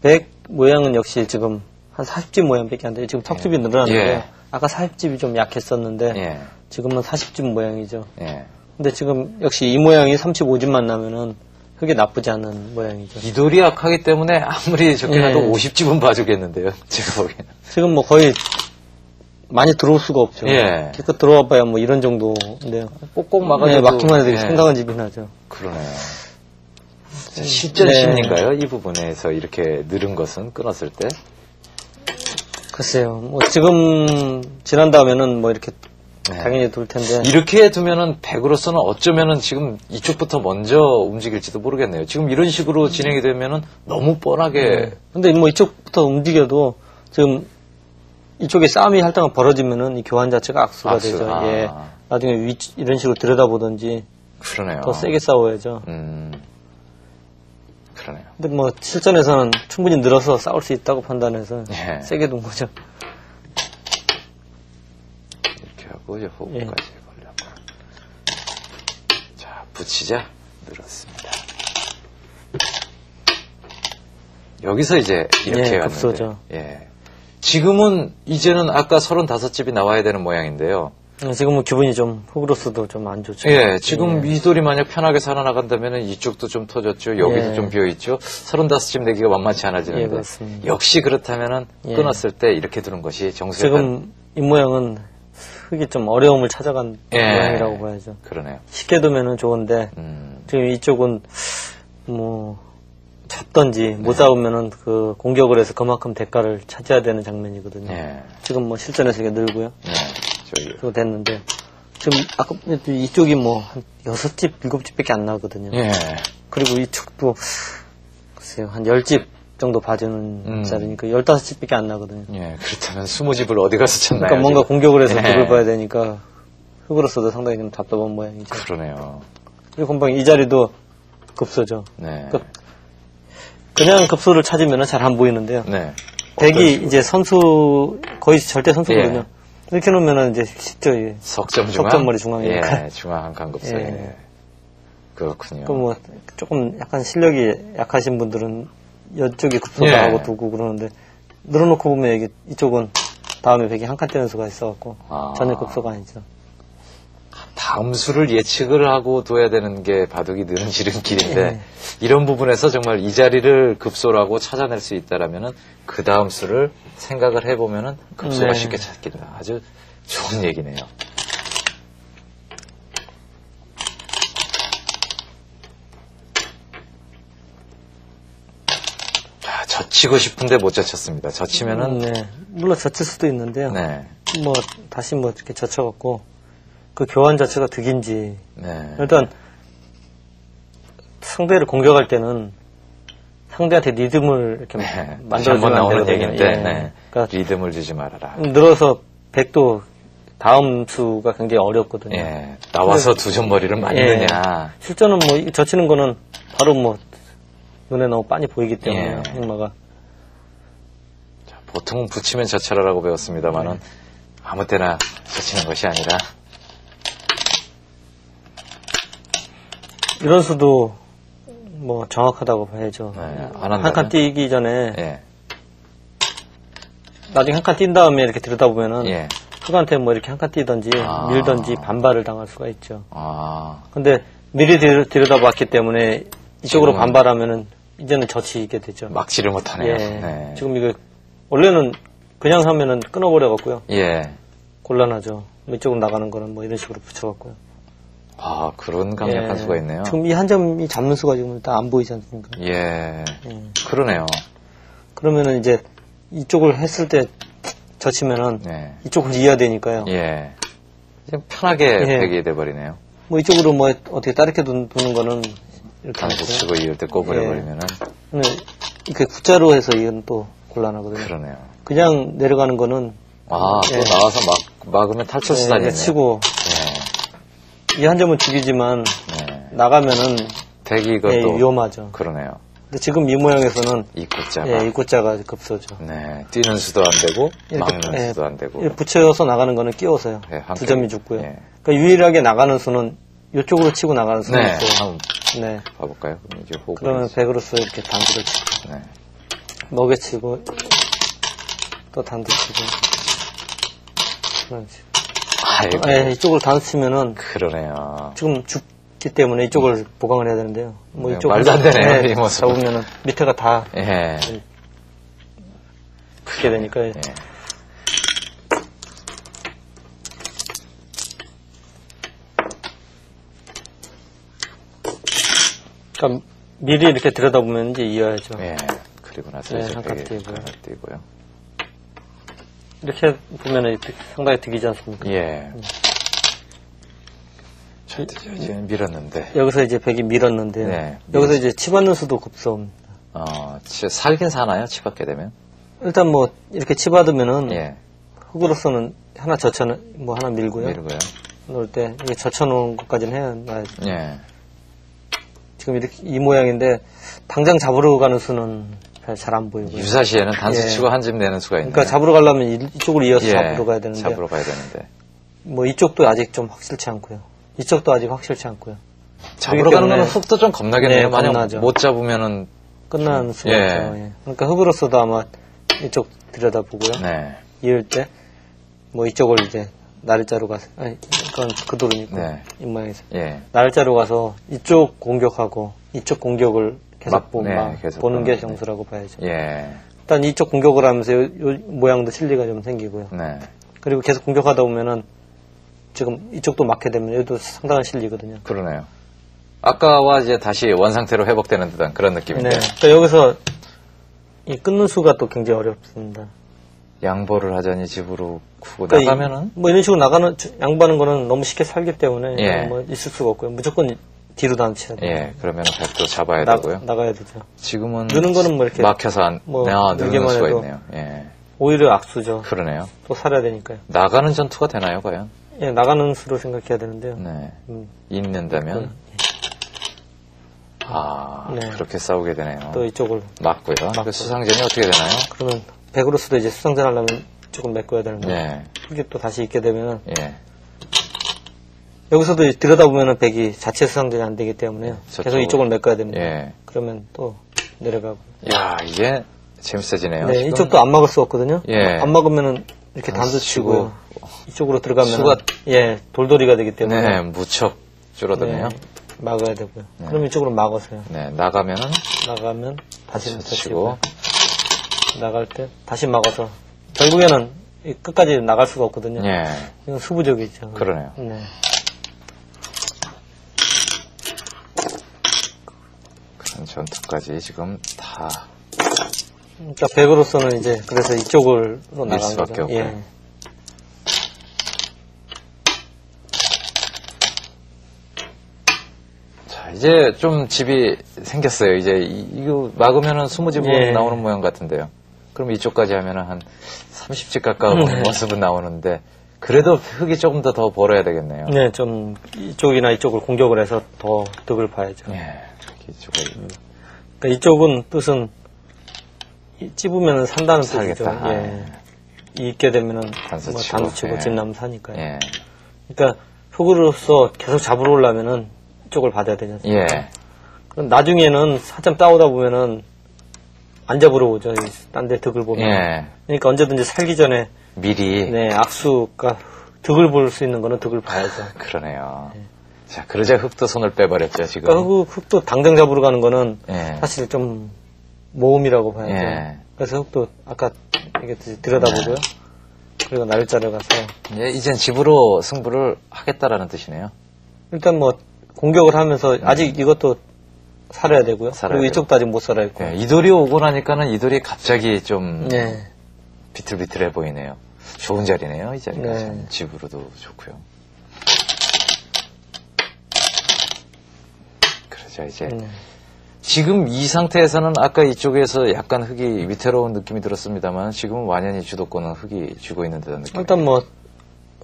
백 모양은 역시 지금 한 40집 모양밖에 안 돼요. 지금 턱집이 늘어났는데 아까 40집이 좀 약했었는데 지금은 40집 모양이죠. 근데 지금 역시 이 모양이 35집만 나면은 흙이 나쁘지 않은 모양이죠. 이돌이 약하기 때문에 아무리 적게 나도 50집은 봐주겠는데요. 제가 보기에는. 지금 뭐 거의 많이 들어올 수가 없죠. 기껏 들어와 봐야 뭐 이런 정도인데요. 꼭꼭 막아도 막기만 해도 상당한 집이 나죠. 그러네요. 실전 심리인가요? 이 부분에서 이렇게 늘은 것은 끊었을 때? 글쎄요. 뭐 지금 지난 다음에는 뭐 이렇게 당연히 둘 텐데. 이렇게 두면은 백으로서는 어쩌면은 지금 이쪽부터 먼저 움직일지도 모르겠네요. 지금 이런 식으로 진행이 되면은 너무 뻔하게. 근데 뭐 이쪽부터 움직여도 지금 이쪽에 싸움이 할당을 벌어지면은 이 교환 자체가 악수가 되죠. 나중에 이런 식으로 들여다보든지. 그러네요. 더 세게 싸워야죠. 그러네요. 근데 뭐 실전에서는 충분히 늘어서 싸울 수 있다고 판단해서 세게 둔 거죠. 이렇게 하고 이제 호흡까지 걸려고. 자, 붙이자. 늘었습니다. 여기서 이제 이렇게 급소죠. 지금은 이제는 아까 35집이 나와야 되는 모양인데요. 지금은 기분이 좀 흙으로서도 좀 안 좋죠. 지금 미돌이 만약 편하게 살아나간다면 이쪽도 좀 터졌죠. 여기도 좀 비어있죠. 35집 내기가 만만치 않아지는데 역시 그렇다면 끊었을 때 이렇게 두는 것이 정수였다. 지금 이 모양은 흙이 좀 어려움을 찾아간 모양이라고 봐야죠. 그러네요. 쉽게 두면은 좋은데 지금 이쪽은 뭐 잡던지 못 잡으면은 그 공격을 해서 그만큼 대가를 차지해야 되는 장면이거든요. 지금 뭐 실전에서 이게 늘고요. 그거 됐는데 지금 아까 이쪽이 뭐 한 6집, 7집밖에 안 나거든요. 그리고 이쪽도 글쎄요 한 10집 정도 봐주는 자리니까 15집밖에 안 나거든요. 그렇다면 20집을 어디 가서 찾나요? 그러니까 뭔가 공격을 해서 득을 봐야 되니까 흙으로서도 상당히 좀 답답한 모양이죠. 그러네요. 그리고 금방 이 자리도 급소죠. 그러니까 그냥 급소를 찾으면 잘 안 보이는데요. 백이 이제 선수 거의 절대 선수거든요. 이렇게 놓으면은 이제 쉽죠. 석점머리 중앙이니까. 중앙 한 칸 급소. 그렇군요. 그 뭐 조금 약간 실력이 약하신 분들은 이쪽에 급소도 하고 두고 그러는데 늘어놓고 보면 이쪽은 다음에 백이 한 칸 떼는 수가 있어갖고 전혀 급소가 아니죠. 다음 수를 예측을 하고 둬야 되는 게 바둑이 느는 지름길인데 이런 부분에서 정말 이 자리를 급소라고 찾아낼 수 있다라면은 그 다음 수를 생각을 해보면은 급소가 쉽게 찾긴다. 아주 좋은 얘기네요. 자, 젖히고 싶은데 못 젖혔습니다. 젖히면은 물론 젖힐 수도 있는데요. 뭐 다시 뭐 이렇게 젖혀갖고 그 교환 자체가 득인지 일단 상대를 공격할 때는 상대한테 리듬을 이렇게 만들어주면 나오는 얘기인데 그러니까 리듬을 주지 말아라. 늘어서 백도 다음 수가 굉장히 어렵거든요. 나와서 두 점머리를 맞느냐. 실전은 뭐 젖히는 거는 바로 뭐 눈에 너무 빤히 보이기 때문에 흑마가. 보통은 붙이면 젖혀라라고 배웠습니다만은 아무 때나 젖히는 것이 아니라 이런 수도 뭐 정확하다고 봐야죠. 네, 한 칸 띄기 전에 예. 나중에 한 칸 띈 다음에 이렇게 들여다보면은 예. 흙한테 뭐 이렇게 한 칸 띄든지 밀든지 반발을 당할 수가 있죠. 아. 근데 미리 들여다봤기 때문에 이쪽으로 반발하면은 이제는 젖히게 되죠. 막지를 못하네요. 예. 네. 지금 이거 원래는 그냥 하면은 끊어버려갖고요. 예. 곤란하죠. 이쪽으로 나가는 거는 뭐 이런 식으로 붙여갖고요. 아, 그런 강력한 수가 있네요. 지금 이 한 점이 잡는 수가 지금 일단 안 보이지 않습니까? 예. 그러네요. 그러면은 이제 이쪽을 했을 때 젖히면은 네. 이쪽을 이어야 되니까요. 예. 그냥 편하게 베게 돼버리네요. 뭐 이쪽으로 뭐 어떻게 따르게 두는 거는 이렇게 단수 치고 이을 때 꼬부려버리면은. 이렇게 X자로 해서 이건 또 곤란하거든요. 그러네요. 그냥 내려가는 거는 또 나와서 막으면 탈출수단이네요. 치고 이 한 점은 죽이지만 나가면은 되게 이것도 위험하죠. 그러네요. 근데 지금 이 모양에서는 이꽃자가 이꽃자가 급소죠. 네, 뛰는 수도 안 되고 막는 수도 안 되고. 붙여서 나가는 거는 끼워서요. 두 점이 죽고요. 그러니까 유일하게 나가는 수는 이쪽으로 치고 나가는 수는 있어요. 한번 봐볼까요? 그럼 이제 그러면 백으로서 이렇게 단수를 치고 먹여 치고 또 단수 치고 그런 식으로. 이쪽으로 단수 치면은 그러네요. 지금 죽기 때문에 이쪽을 보강을 해야 되는데요. 뭐 이쪽 말도 안 되네요. 이 모습. 잡으면은 밑에가 다 크게 되니까. 그러니까 미리 이렇게 들여다보면 이제 이어야죠. 그리고 나서 이제 한 칸 띄고요. 이렇게 보면은 상당히 득이지 않습니까? 잘 뜨죠. 이제 밀었는데. 여기서 이제 백이 밀었는데. 여기서 이제 치받는 수도 급소입니다. 살긴 사나요? 치받게 되면? 일단 뭐 이렇게 치받으면은 흙으로서는 하나 뭐 하나 밀고요. 놓을 때 이게 젖혀놓은 것까지는 해놔야죠. 지금 이렇게 이 모양인데 당장 잡으러 가는 수는 잘 안 보이고요. 유사시에는 단수 치고 한 점 내는 수가 있네요. 그러니까 잡으러 가려면 이쪽으로 이어서 잡으러 가야 되는데. 잡으러 가야 되는데. 뭐 이쪽도 아직 좀 확실치 않고요. 이쪽도 아직 확실치 않고요. 잡으러 가는 거는 흙도 좀 겁나겠네요. 만약 못 잡으면은 끝나는 수가 있죠. 그러니까 흙으로서도 아마 이쪽 들여다보고요. 이을 때 뭐 이쪽을 이제 날짜로 가서 그건 그도로니까 이 모양에서 날짜로 가서 이쪽 공격하고 이쪽 공격을 계속 보는 게 정수라고 봐야죠. 일단 이쪽 공격을 하면서 요 모양도 실리가 좀 생기고요. 그리고 계속 공격하다 보면은 지금 이쪽도 막게 되면 여기도 상당한 실리거든요. 그러네요. 아까와 이제 다시 원상태로 회복되는 듯한 그런 느낌인데. 그러니까 여기서 이 끊는 수가 또 굉장히 어렵습니다. 양보를 하자니 집으로 구고 그러니까 나가면은 뭐 이런 식으로 양보하는 거는 너무 쉽게 살기 때문에 뭐 있을 수가 없고요. 무조건 뒤로 단치해야 돼요. 그러면은 백도 잡아야 되고요. 나가야 되죠. 지금은 느는 거는 뭐 이렇게 막혀서 느는 수가 있네요. 오히려 악수죠. 그러네요. 또 살아야 되니까요. 나가는 전투가 되나요, 과연? 나가는 수로 생각해야 되는데요. 있는다면 그렇게 싸우게 되네요. 또 이쪽을 맞고요. 그 수상전이 어떻게 되나요? 그러면 백으로서도 이제 수상전 하려면 조금 메꿔야 되는데 이게 또 다시 있게 되면은 여기서도 들여다보면은 백이 자체 수상전이 안 되기 때문에 계속 이쪽을 메꿔야 됩니다. 그러면 또 내려가고. 이게 재밌어지네요. 이쪽도 안 막을 수 없거든요. 안 막으면은 이렇게 단수 치고 이쪽으로 들어가면 수가 돌돌이가 되기 때문에 무척 줄어드네요. 막아야 되고요. 그럼 이쪽으로 막아서요. 나가면 다시 치고 나갈 때 다시 막아서 결국에는 끝까지 나갈 수가 없거든요. 이건 수부족이죠. 그러네요. 그런 전투까지 지금 다. 그러니까 백으로서는 이제 그래서 이쪽으로 나가는 거죠. 이제 좀 집이 생겼어요. 이제 이거 막으면은 20집 나오는 모양 같은데요. 그럼 이쪽까지 하면은 한 30집 가까운 모습은 나오는데 그래도 흙이 조금 더 벌어야 되겠네요. 좀 이쪽이나 이쪽을 공격을 해서 더 득을 봐야죠. 이쪽을. 그러니까 이쪽은 뜻은 찝으면 산다는 사겠다. 뜻이죠. 예. 있게 되면은 단수 뭐 치고, 단수 치고 예. 집 나면 사니까요. 예. 그러니까 흙으로서 계속 잡으러 오려면은 이쪽을 받아야 되지 않습니까? 예. 그럼 나중에는 한참 따오다 보면은 안 잡으러 오죠. 딴 데 득을 보면. 예. 그러니까 언제든지 살기 전에 미리. 네, 악수가 득을 볼 수 있는 거는 득을 봐야죠. 그러네요. 자, 그러자 흙도 손을 빼버렸죠, 지금. 그러니까 흙도 당장 잡으러 가는 거는 예. 사실 좀 모험이라고 봐야죠. 예. 그래서 흙도 아까 얘기했듯이 들여다보고요. 그리고 날짜를 가서 예, 이젠 집으로 승부를 하겠다라는 뜻이네요. 일단 뭐 공격을 하면서 아직 이것도 살아야 되고요. 살아야 그리고 이쪽도 아직 못 살아 있고. 예, 이 돌이 오고 나니까는 이 돌이 갑자기 좀 네. 비틀비틀해 보이네요. 좋은 자리네요, 이 자리가. 네. 참 집으로도 좋고요. 그러자 이제 지금 이 상태에서는 아까 이쪽에서 약간 흙이 위태로운 느낌이 들었습니다만 지금은 완연히 주도권은 흙이 쥐고 있는 듯한 느낌. 일단 뭐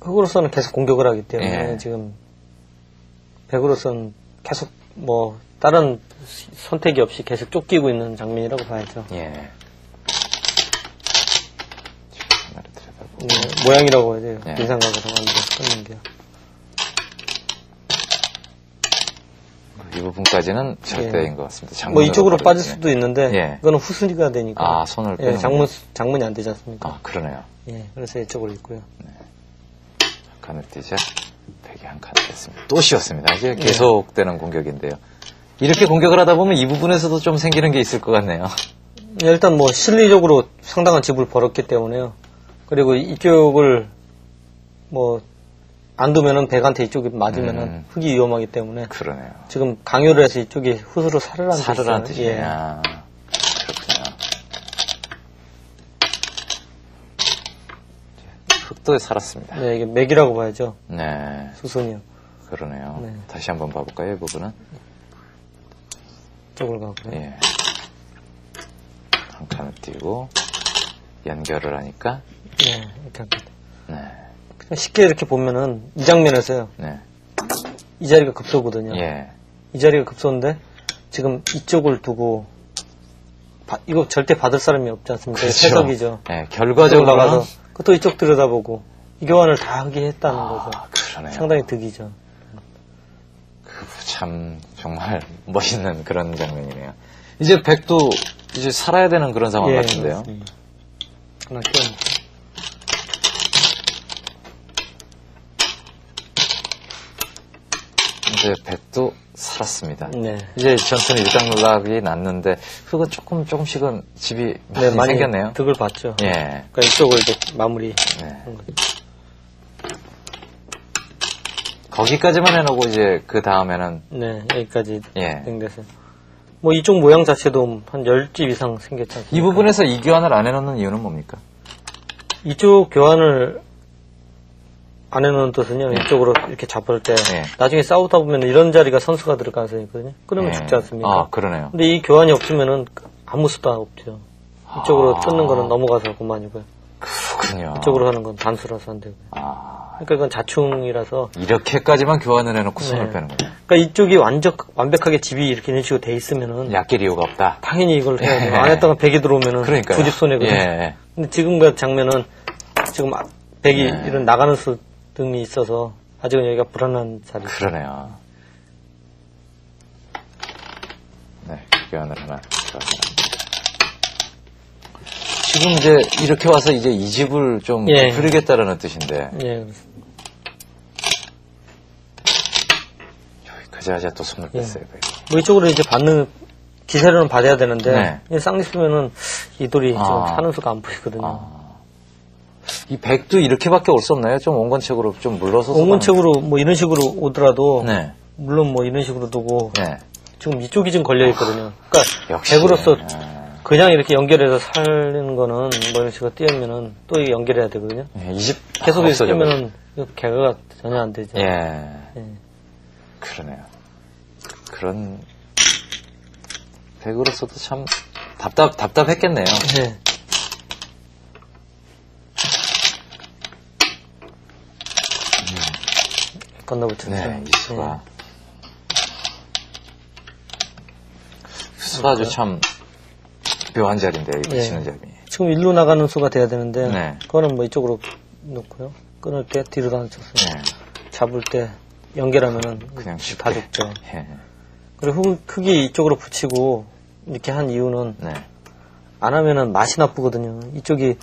흙으로서는 계속 공격을 하기 때문에 예. 지금 백으로서는 계속 뭐 다른 선택이 없이 계속 쫓기고 있는 장면이라고 봐야죠. 예. 모양이라고 해야 돼요. 예. 인상각으로 하는데 끊는 게요. 이 부분까지는 절대인 것 같습니다. 뭐 이쪽으로 장문으로 빠질 버리네. 수도 있는데 예. 그거는 후순위가 되니까. 아, 손을 예, 빼는 장문이 안 되지 않습니까? 아, 그러네요. 예, 그래서 이쪽으로 있고요. 한 칸을 뛰자 백이 한 칸을 뺐습니다. 또 씌웠습니다. 이제 계속되는 공격인데요. 이렇게 공격을 하다 보면 이 부분에서도 좀 생기는 게 있을 것 같네요. 예, 일단 뭐 실리적으로 상당한 집을 벌었기 때문에요. 그리고 이쪽을 뭐 안 두면은 백한테 이쪽이 맞으면은 흙이 위험하기 때문에 그러네요. 지금 강요를 해서 이쪽이 흙으로 살으라는 사르라는 뜻이에요. 뜻이네요. 예. 아, 그렇군요. 흙도에 살았습니다. 네, 이게 맥이라고 봐야죠. 네, 수순이요. 그러네요. 네. 다시 한번 봐볼까요, 이 부분은? 이쪽을 가고요. 예. 한 칸을 띄고 연결을 하니까 네, 이렇게 합니다. 네, 그냥 쉽게 이렇게 보면은 이 장면에서요. 네, 이 자리가 급소거든요. 예, 이 자리가 급소인데 지금 이쪽을 두고 이거 절대 받을 사람이 없지 않습니까? 그렇죠. 해석이죠. 네, 결과적으로 나가서 또 이쪽 들여다보고 이 교환을 다 하게 했다는 거죠. 그러네요. 상당히 득이죠. 참 정말 멋있는 그런 장면이네요. 이제 백도 이제 살아야 되는 그런 상황 같은데요. 그렇습니다. 하나 끼얹 이제 백도 살았습니다. 네. 이제 전투는 일단락이 났는데 흙은 조금씩은 집이 많이, 많이 생겼네요. 득을 봤죠. 예. 그러니까 이쪽을 이제 마무리. 네. 한 거죠. 거기까지만 해놓고 이제 그 다음에는 네, 여기까지 예. 된대서. 뭐 이쪽 모양 자체도 한 10집 이상 생겼지 않습니까? 이 부분에서 이 교환을 안 해놓는 이유는 뭡니까? 이쪽 교환을 안 해놓는 뜻은요, 이쪽으로 이렇게 잡을 때, 예. 나중에 싸우다 보면 이런 자리가 선수가 들을 가능성이 있거든요. 그러면 죽지 않습니까? 아, 그러네요. 근데 이 교환이 없으면은 아무 수도 없죠. 이쪽으로 아. 뜯는 거는 넘어가서 그만이고요. 그렇군요. 이쪽으로 하는 건 단수라서 안 되고요. 아, 그러니까 이건 자충이라서. 이렇게까지만 교환을 해놓고 손을 네. 빼는 거예요. 그러니까 이쪽이 완벽하게 집이 이렇게 이런 식으로 돼 있으면은. 약길 이유가 없다. 당연히 이걸 해야 돼요. 예. 안 했다가 백이 들어오면은. 그러니까요. 두 집 손해거든요. 예. 근데 지금 같은 장면은 지금 백이 예. 이런 나가는 수 등이 있어서 아직은 여기가 불안한 자리죠. 그러네요. 네, 교환을 하나 들어갑니다. 지금 이제 이렇게 와서 이제 이 집을 좀 예. 부리겠다라는 뜻인데 예, 그렇습니다. 여기까지 하자 또 손을 뺐어요. 뭐 이쪽으로 이제 받는 기세로는 받아야 되는데 네. 이 쌍리 쓰면은 이 돌이 지금 아. 사는 수가 안 보이거든요. 이 백도 이렇게밖에 올 수 없나요? 좀 원건책으로 좀 물러서서 원문책으로 뭐 이런 식으로 오더라도 네. 물론 뭐 이런 식으로 두고 네. 지금 이쪽이 지금 걸려 있거든요. 그러니까 역시. 백으로서 그냥 이렇게 연결해서 살리는 거는 뭐 이런 식으로 띄우면은 또 이게 연결해야 되거든요. 예, 이 집 계속 없어져 있으면은 개가 전혀 안 되죠. 예. 예. 그러네요. 그런 백으로서도 참 답답했겠네요. 네. 건너붙였죠. 네, 이 수가. 수가 아주 참 묘한 자리인데, 이 붙이는 자리. 지금 일로 나가는 수가 돼야 되는데, 그거는 뭐 이쪽으로 놓고요. 끊을 때 뒤로 단쳤어요. 잡을 때 연결하면은 그냥 다 죽죠. 그리고 흙이 이쪽으로 붙이고 이렇게 한 이유는 안 하면은 맛이 나쁘거든요. 이쪽이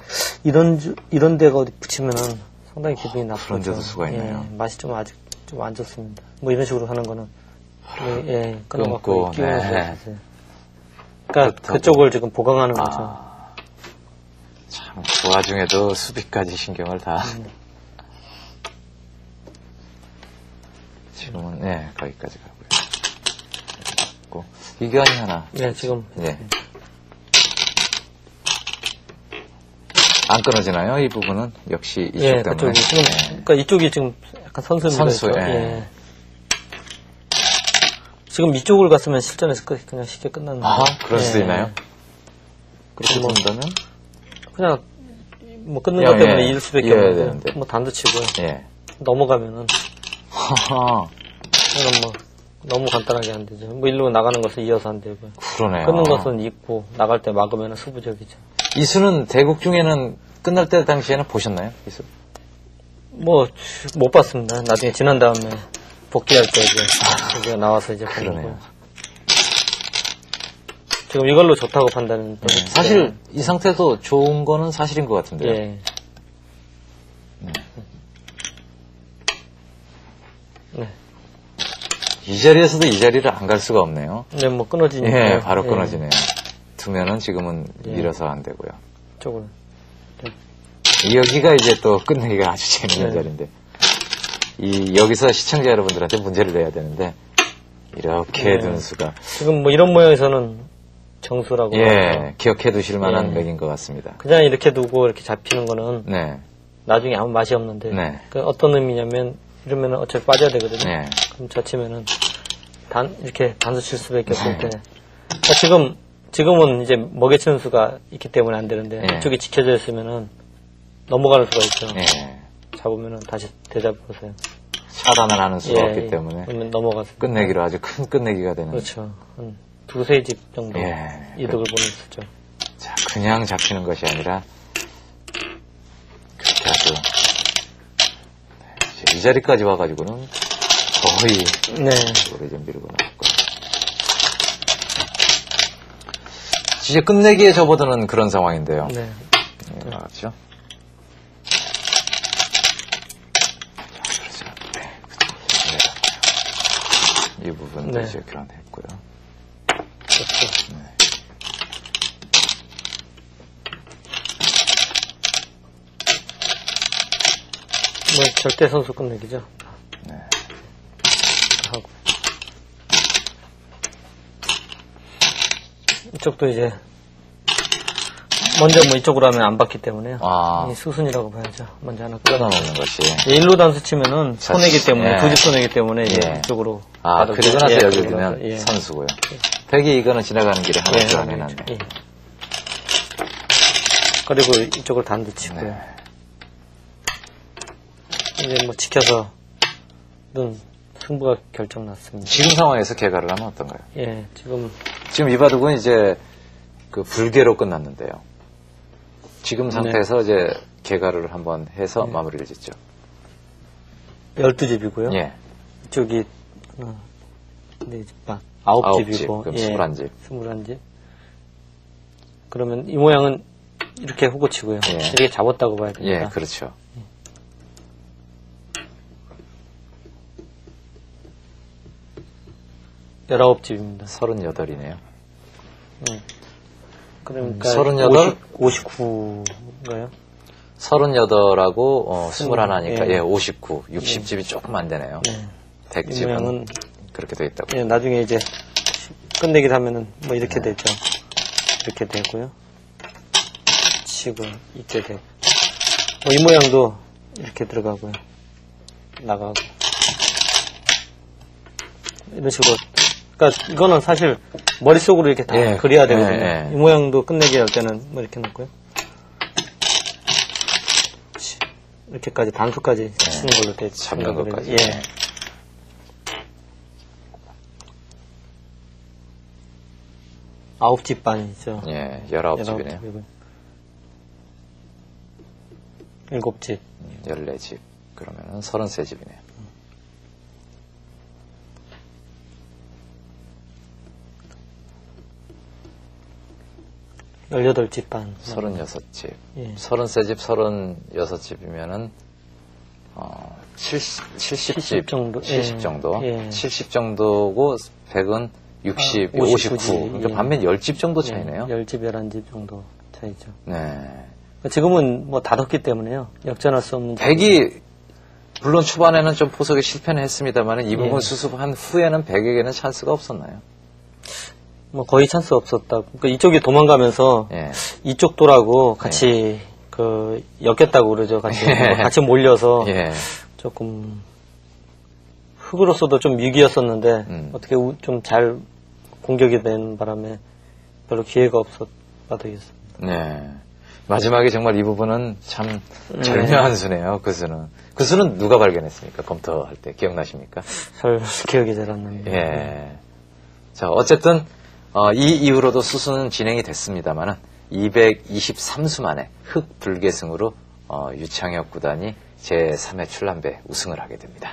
이런 데가 어디 붙이면은 상당히 기분이 나쁘죠. 그런 데도 수가 있네요. 맛이 좀 아직 좀 안 좋습니다. 뭐 이런 식으로 하는 거는 끊어갖고 끼워서 하세요. 그러니까 그쪽을 지금 보강하는 거죠. 참, 그 와중에도 수비까지 신경을 다. 지금은, 거기까지 가고요. 이견이 하나. 지금. 안 끊어지나요? 이 부분은? 역시 이쪽 때문에. 지금, 그러니까 이쪽이 지금 약간 선수. 지금 이쪽을 갔으면 실전에서 그냥 쉽게 끝났는데. 그럴 수도 있나요? 그렇게 본다면? 그냥, 뭐 끊는 것 때문에 이길 수밖에 없는데. 뭐 단도 치고요. 넘어가면은. 이건 뭐, 너무 간단하게 안 되죠. 뭐 일로 나가는 것은 이어서 안 되고요. 그러네요. 끊는 것은 있고, 나갈 때 막으면 수부적이죠. 이수는 대국 중에는 끝날 때 당시에는 보셨나요? 이수? 뭐, 못 봤습니다. 나중에 지난 다음에 복귀할 때 이제 나와서 이제 보는 거예요. 지금 이걸로 좋다고 판단했는데. 사실 이 상태에서 좋은 거는 사실인 것 같은데요. 이 자리에서도 이 자리를 안 갈 수가 없네요. 뭐 끊어지니까. 바로 끊어지네요. 두면은 지금은 밀어서 안 되고요. 쪽으로. 여기가 이제 또 끝내기가 아주 재밌는 자리인데. 여기서 시청자 여러분들한테 문제를 내야 되는데, 이렇게 두는 수가. 지금 뭐 이런 모양에서는 정수라고. 기억해 두실 만한 맥인 것 같습니다. 그냥 이렇게 두고 이렇게 잡히는 거는. 나중에 아무 맛이 없는데. 그 어떤 의미냐면, 이러면은 어차피 빠져야 되거든요. 그럼 젖히면은, 이렇게 단수 칠 수밖에 없을 때. 그러니까 지금은 이제 먹여치는 수가 있기 때문에 안 되는데, 이쪽이 지켜져 있으면은, 넘어갈 수가 있죠. 잡으면은 다시 되잡으세요. 차단을 하는 수가 없기 때문에. 그러면 넘어가서. 끝내기로 아주 큰 끝내기가 되는. 그렇죠. 한 두세 집 정도 이득을 보는 수죠. 자, 그냥 잡히는 것이 아니라, 그렇게 아주, 이 자리까지 와가지고는 거의, 이거를 좀 밀고 나왔고. 이제 끝내기에 접어드는 그런 상황인데요. 맞죠? 이 부분도 이제 교환했고요. 뭐 절대 선수 끝내기죠. 하고 이쪽도 이제 먼저 뭐 이쪽으로 하면 안 받기 때문에요. 이 수순이라고 봐야죠. 먼저 하나 끊어놓는 것이. 일로 단수 치면은 손해기 때문에 두 집 손해기 때문에 이쪽으로. 그리고 나서 여기 두면 선수고요. 벽이 이거는 지나가는 길에 하나 더 해놨네. 그리고 이쪽을 단도 치고요. 이제 뭐 지켜서 승부가 결정났습니다. 지금 상황에서 개가를 하면 어떤가요? 지금 이 바둑은 이제 그 불개로 끝났는데요. 지금 상태에서 이제 개가를 한번 해서 마무리를 짓죠. 12집이고요. 이쪽이 9집이고 21집. 21집. 그러면 이 모양은 이렇게 호구 치고요. 이렇게 잡았다고 봐야 됩니다. 그렇죠. 예. 19집입니다. 38이네요. 그러니까 38? 59인가요? 38하고 21하니까 59. 60집이 조금 안 되네요. 100집은 그렇게 돼 있다고. 나중에 이제 끝내기를 하면은 뭐 이렇게 되죠. 이렇게 되고요. 치고 이렇게 되고. 뭐 이 모양도 이렇게 들어가고요. 나가고. 이런 식으로. 그러니까 이거는 사실 머릿속으로 이렇게 다 그려야 되거든요. 이 모양도 끝내기 할 때는 뭐 이렇게 놓고요. 이렇게까지 단수까지 치는 걸로 돼 잡는 것까지. 9집 반이죠. 예, 19집이네요. 7집. 14집. 그러면은 33집이네요. 음. 18집 반. 36집. 예. 33집, 36집이면은, 70집 정도. 70 정도. 예. 70 정도고, 100은 60, 59. 그러니까 예. 반면 10집 정도 차이네요. 10집, 11집 정도 차이죠. 네. 지금은 뭐 닫았기 때문에요. 역전할 수 없는. 100이, 물론 초반에는 좀 포석에 실패는 했습니다만, 이 부분 예. 수습한 후에는 100에게는 찬스가 없었나요? 뭐 거의 찬스 없었다. 그러니까 이쪽이 도망가면서 예. 이쪽 돌하고 같이 엮였다고 그러죠. 같이 같이 몰려서 예. 조금 흙으로서도 좀 위기였었는데 어떻게 좀 잘 공격이 된 바람에 별로 기회가 없었다되겠습니다. 네. 마지막에 정말 이 부분은 참 절묘한 수네요. 그 수는. 그 수는 누가 발견했습니까? 검토할 때 기억나십니까? 잘 기억이 잘 안 납니다. 예. 자, 어쨌든 이 이후로도 수수는 진행이 됐습니다만은 223수 만에 흑불계승으로 유창혁 구단이 제3회 출람배 우승을 하게 됩니다.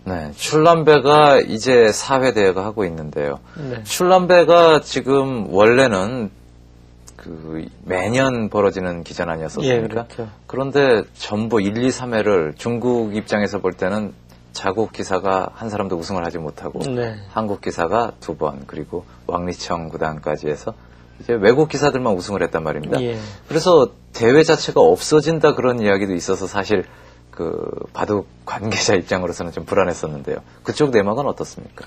네, 출람배가 이제 4회 대회가 하고 있는데요. 네. 출람배가 지금 원래는 매년 벌어지는 기전 아니었었습니까? 예, 그렇죠. 그런데 전부 1, 2, 3회를 중국 입장에서 볼 때는 자국 기사가 한 사람도 우승을 하지 못하고 네. 한국 기사가 2번 그리고 왕리청 구단까지 해서 이제 외국 기사들만 우승을 했단 말입니다. 예. 그래서 대회 자체가 없어진다 그런 이야기도 있어서 사실 바둑 관계자 입장으로서는 좀 불안했었는데요. 그쪽 내막은 어떻습니까?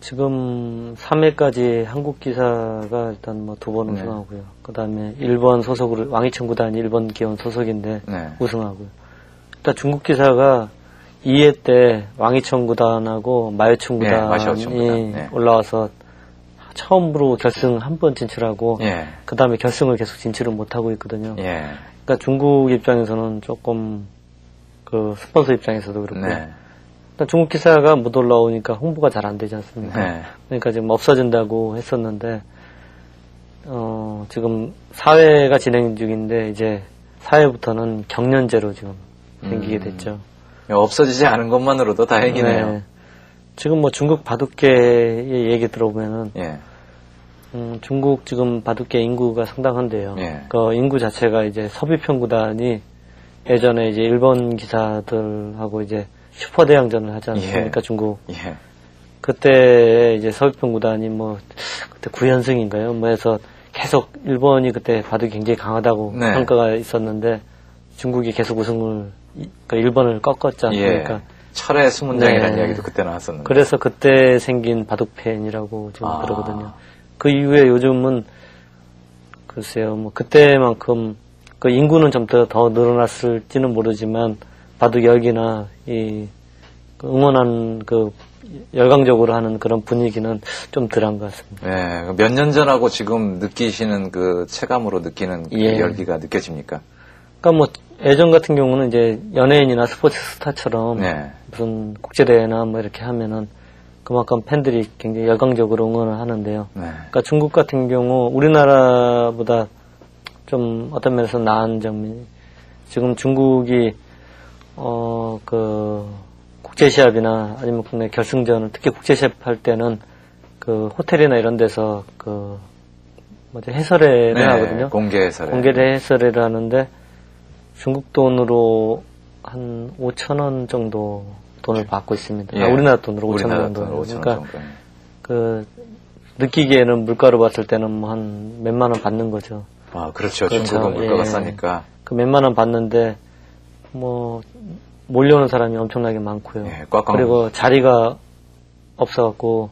지금 3회까지 한국 기사가 일단 뭐 2번 우승하고요. 그 다음에 1번 소속으로, 왕이청 구단이 1번 기원 소속인데 우승하고요. 일단 중국 기사가 2회 때 왕이청 구단하고 마요청 구단이 올라와서 처음으로 결승 한 번 진출하고 그 다음에 결승을 계속 진출을 못하고 있거든요. 그러니까 중국 입장에서는 조금 스폰서 입장에서도 그렇고 일단 중국 기사가 못 올라오니까 홍보가 잘 안 되지 않습니까? 그러니까 지금 없어진다고 했었는데 지금 4회가 진행 중인데 이제 4회부터는 경연제로 지금 생기게 됐죠. 없어지지 않은 것만으로도 다행이네요. 네. 지금 뭐 중국 바둑계의 얘기 들어보면은 중국 지금 바둑계 인구가 상당한데요. 그 인구 자체가 이제 서비평 구단이 예전에 이제 일본 기사들하고 이제 슈퍼대항전을 하지 않습니까? 중국. 그때 이제 서비평 구단이 그때 9연승인가요? 해서 계속 일본이 그때 바둑이 굉장히 강하다고 평가가 있었는데 중국이 계속 우승을 일본을 꺾었지 않습니까? 철의 수문장이라는 이야기도 그때 나왔었는데. 그래서 그때 생긴 바둑팬이라고 지금 그러거든요. 그 이후에 요즘은 글쎄요, 그때만큼 인구는 좀 더 늘어났을지는 모르지만 바둑 열기나 응원하는 열광적으로 하는 그런 분위기는 좀 덜한 것 같습니다. 네, 몇 년 전하고 지금 느끼시는 체감으로 느끼는 열기가 느껴집니까? 그러니까 예전 같은 경우는 이제 연예인이나 스포츠 스타처럼 무슨 국제대회나 이렇게 하면은 그만큼 팬들이 굉장히 열광적으로 응원을 하는데요. 그러니까 중국 같은 경우 우리나라보다 좀 어떤 면에서 나은 점이 지금 중국이 국제시합이나 아니면 국내 결승전을 특히 국제시합 할 때는 호텔이나 이런 데서 해설회를 하거든요. 공개 해설회. 공개 해설회를 하는데 중국 돈으로 한 5,000원 정도 돈을 받고 있습니다. 우리나라 돈으로 5,000원 정도. 그러니까 느끼기에는 물가로 봤을 때는 한 몇만 원 받는 거죠. 그렇죠. 중국은 물가가 싸니까. 몇만 원 받는데 몰려오는 사람이 엄청나게 많고요. 그리고 자리가 없어갖고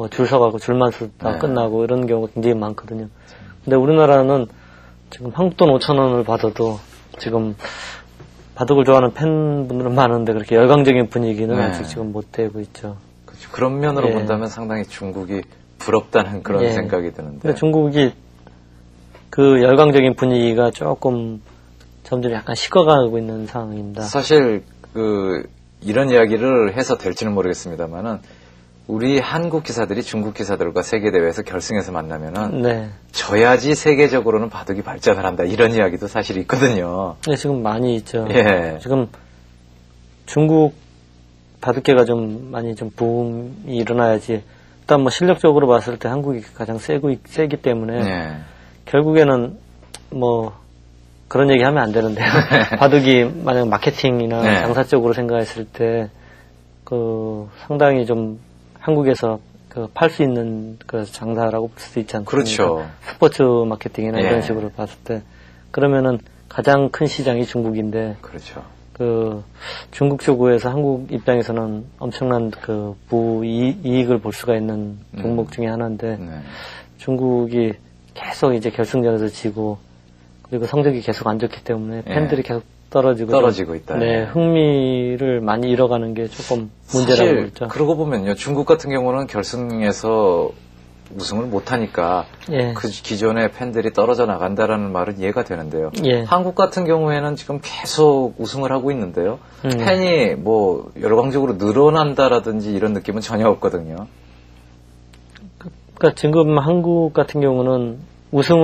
줄 서가고 줄만 서다 끝나고 이런 경우가 굉장히 많거든요. 근데 우리나라는 지금 한국 돈 5,000원을 받아도 지금 바둑을 좋아하는 팬분들은 많은데 그렇게 열광적인 분위기는 아직 지금 못 되고 있죠. 그렇죠. 그런 면으로 본다면 상당히 중국이 부럽다는 그런 생각이 드는데. 근데 중국이 열광적인 분위기가 조금 점점 약간 식어가고 있는 상황입니다. 사실 이런 이야기를 해서 될지는 모르겠습니다만은 우리 한국 기사들이 중국 기사들과 세계대회에서 결승에서 만나면은 네. 져야지 세계적으로는 바둑이 발전을 한다 이런 이야기도 사실 있거든요. 네, 지금 많이 있죠. 예. 지금 중국 바둑계가 좀 많이 좀 붐이 일어나야지. 일단 뭐 실력적으로 봤을 때 한국이 가장 세기 때문에 예. 결국에는 뭐 그런 얘기 하면 안 되는데요. 바둑이 만약 마케팅이나 네. 장사 쪽으로 생각했을 때 그 상당히 좀 한국에서 그 팔 수 있는 그 장사라고 볼 수도 있지 않습니까? 그렇죠. 스포츠 마케팅이나 예. 이런 식으로 봤을 때 그러면은 가장 큰 시장이 중국인데 그렇죠. 그 중국 쪽에서 한국 입장에서는 엄청난 그 부이익을 볼 수가 있는 종목 중에 하나인데 네. 중국이 계속 이제 결승전에서 지고 그리고 성적이 계속 안 좋기 때문에 팬들이 계속 떨어지고 있다. 네, 흥미를 많이 잃어가는 게 조금 문제라고 보죠. 그러고 보면요, 중국 같은 경우는 결승에서 우승을 못하니까 예. 그 기존의 팬들이 떨어져 나간다라는 말은 이해가 되는데요. 예. 한국 같은 경우에는 지금 계속 우승을 하고 있는데요. 팬이 뭐 열광적으로 늘어난다라든지 이런 느낌은 전혀 없거든요. 그러니까 지금 한국 같은 경우는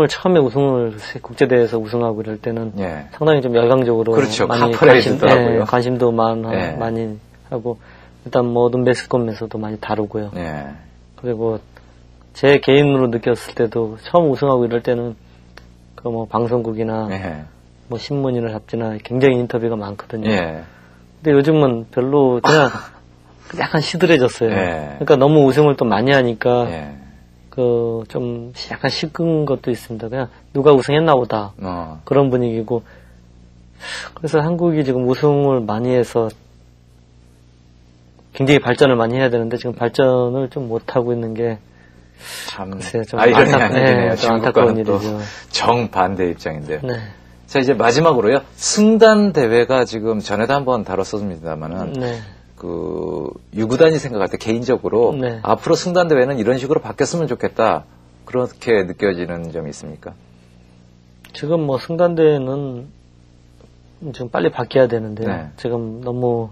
처음에 우승을 국제대회에서 우승하고 이럴 때는 예. 상당히 좀 열광적으로 그렇죠. 많이 관심도 많이 하고 일단 모든 매스컴에서도 많이 다루고요. 예. 그리고 제 개인으로 느꼈을 때도 처음 우승하고 이럴 때는 그 뭐 방송국이나 뭐 신문이나 잡지나 굉장히 인터뷰가 많거든요. 예. 근데 요즘은 별로 그냥 약간 시들해졌어요. 그러니까 너무 우승을 또 많이 하니까 그 좀 약간 식은 것도 있습니다. 그냥 누가 우승했나 보다. 그런 분위기고. 그래서 한국이 지금 우승을 많이 해서 굉장히 발전을 많이 해야 되는데 지금 발전을 좀 못하고 있는 게 참 좀 아이러니하네요. 안타까운 일이죠. 정반대 입장인데요. 네. 자, 이제 마지막으로요. 승단 대회가 지금 전에도 한번 다뤘었습니다만은 네. 그 유구단이 생각할 때 개인적으로 네. 앞으로 승단 대회는 이런 식으로 바뀌었으면 좋겠다. 그렇게 느껴지는 점이 있습니까? 지금 뭐 승단대회는 좀 빨리 바뀌어야 되는데요. 네. 지금 너무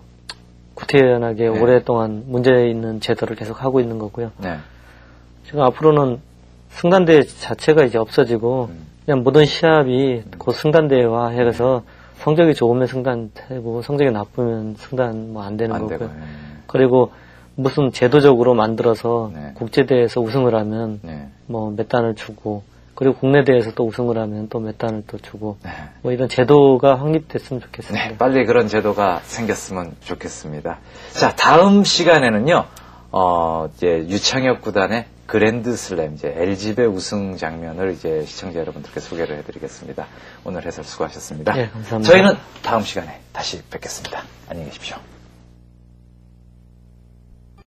구태연하게 오랫동안 문제 있는 제도를 계속 하고 있는 거고요. 네. 지금 앞으로는 승단대회 자체가 이제 없어지고 그냥 모든 시합이 곧 승단대회화 해서 성적이 좋으면 승단되고 성적이 나쁘면 승단 뭐 안 되는 거고요. 되고, 그리고 무슨 제도적으로 만들어서 국제대회에서 우승을 하면 뭐 몇 단을 주고 그리고 국내 대회에서 또 우승을 하면 또 몇 단을 또 주고 뭐 이런 제도가 확립됐으면 좋겠습니다. 네, 빨리 그런 제도가 생겼으면 좋겠습니다. 자, 다음 시간에는요. 이제 유창혁 구단의 그랜드슬램 이제 LG배 우승 장면을 이제 시청자 여러분들께 소개를 해드리겠습니다. 오늘 해설 수고하셨습니다. 네, 감사합니다. 저희는 다음 시간에 다시 뵙겠습니다. 안녕히 계십시오.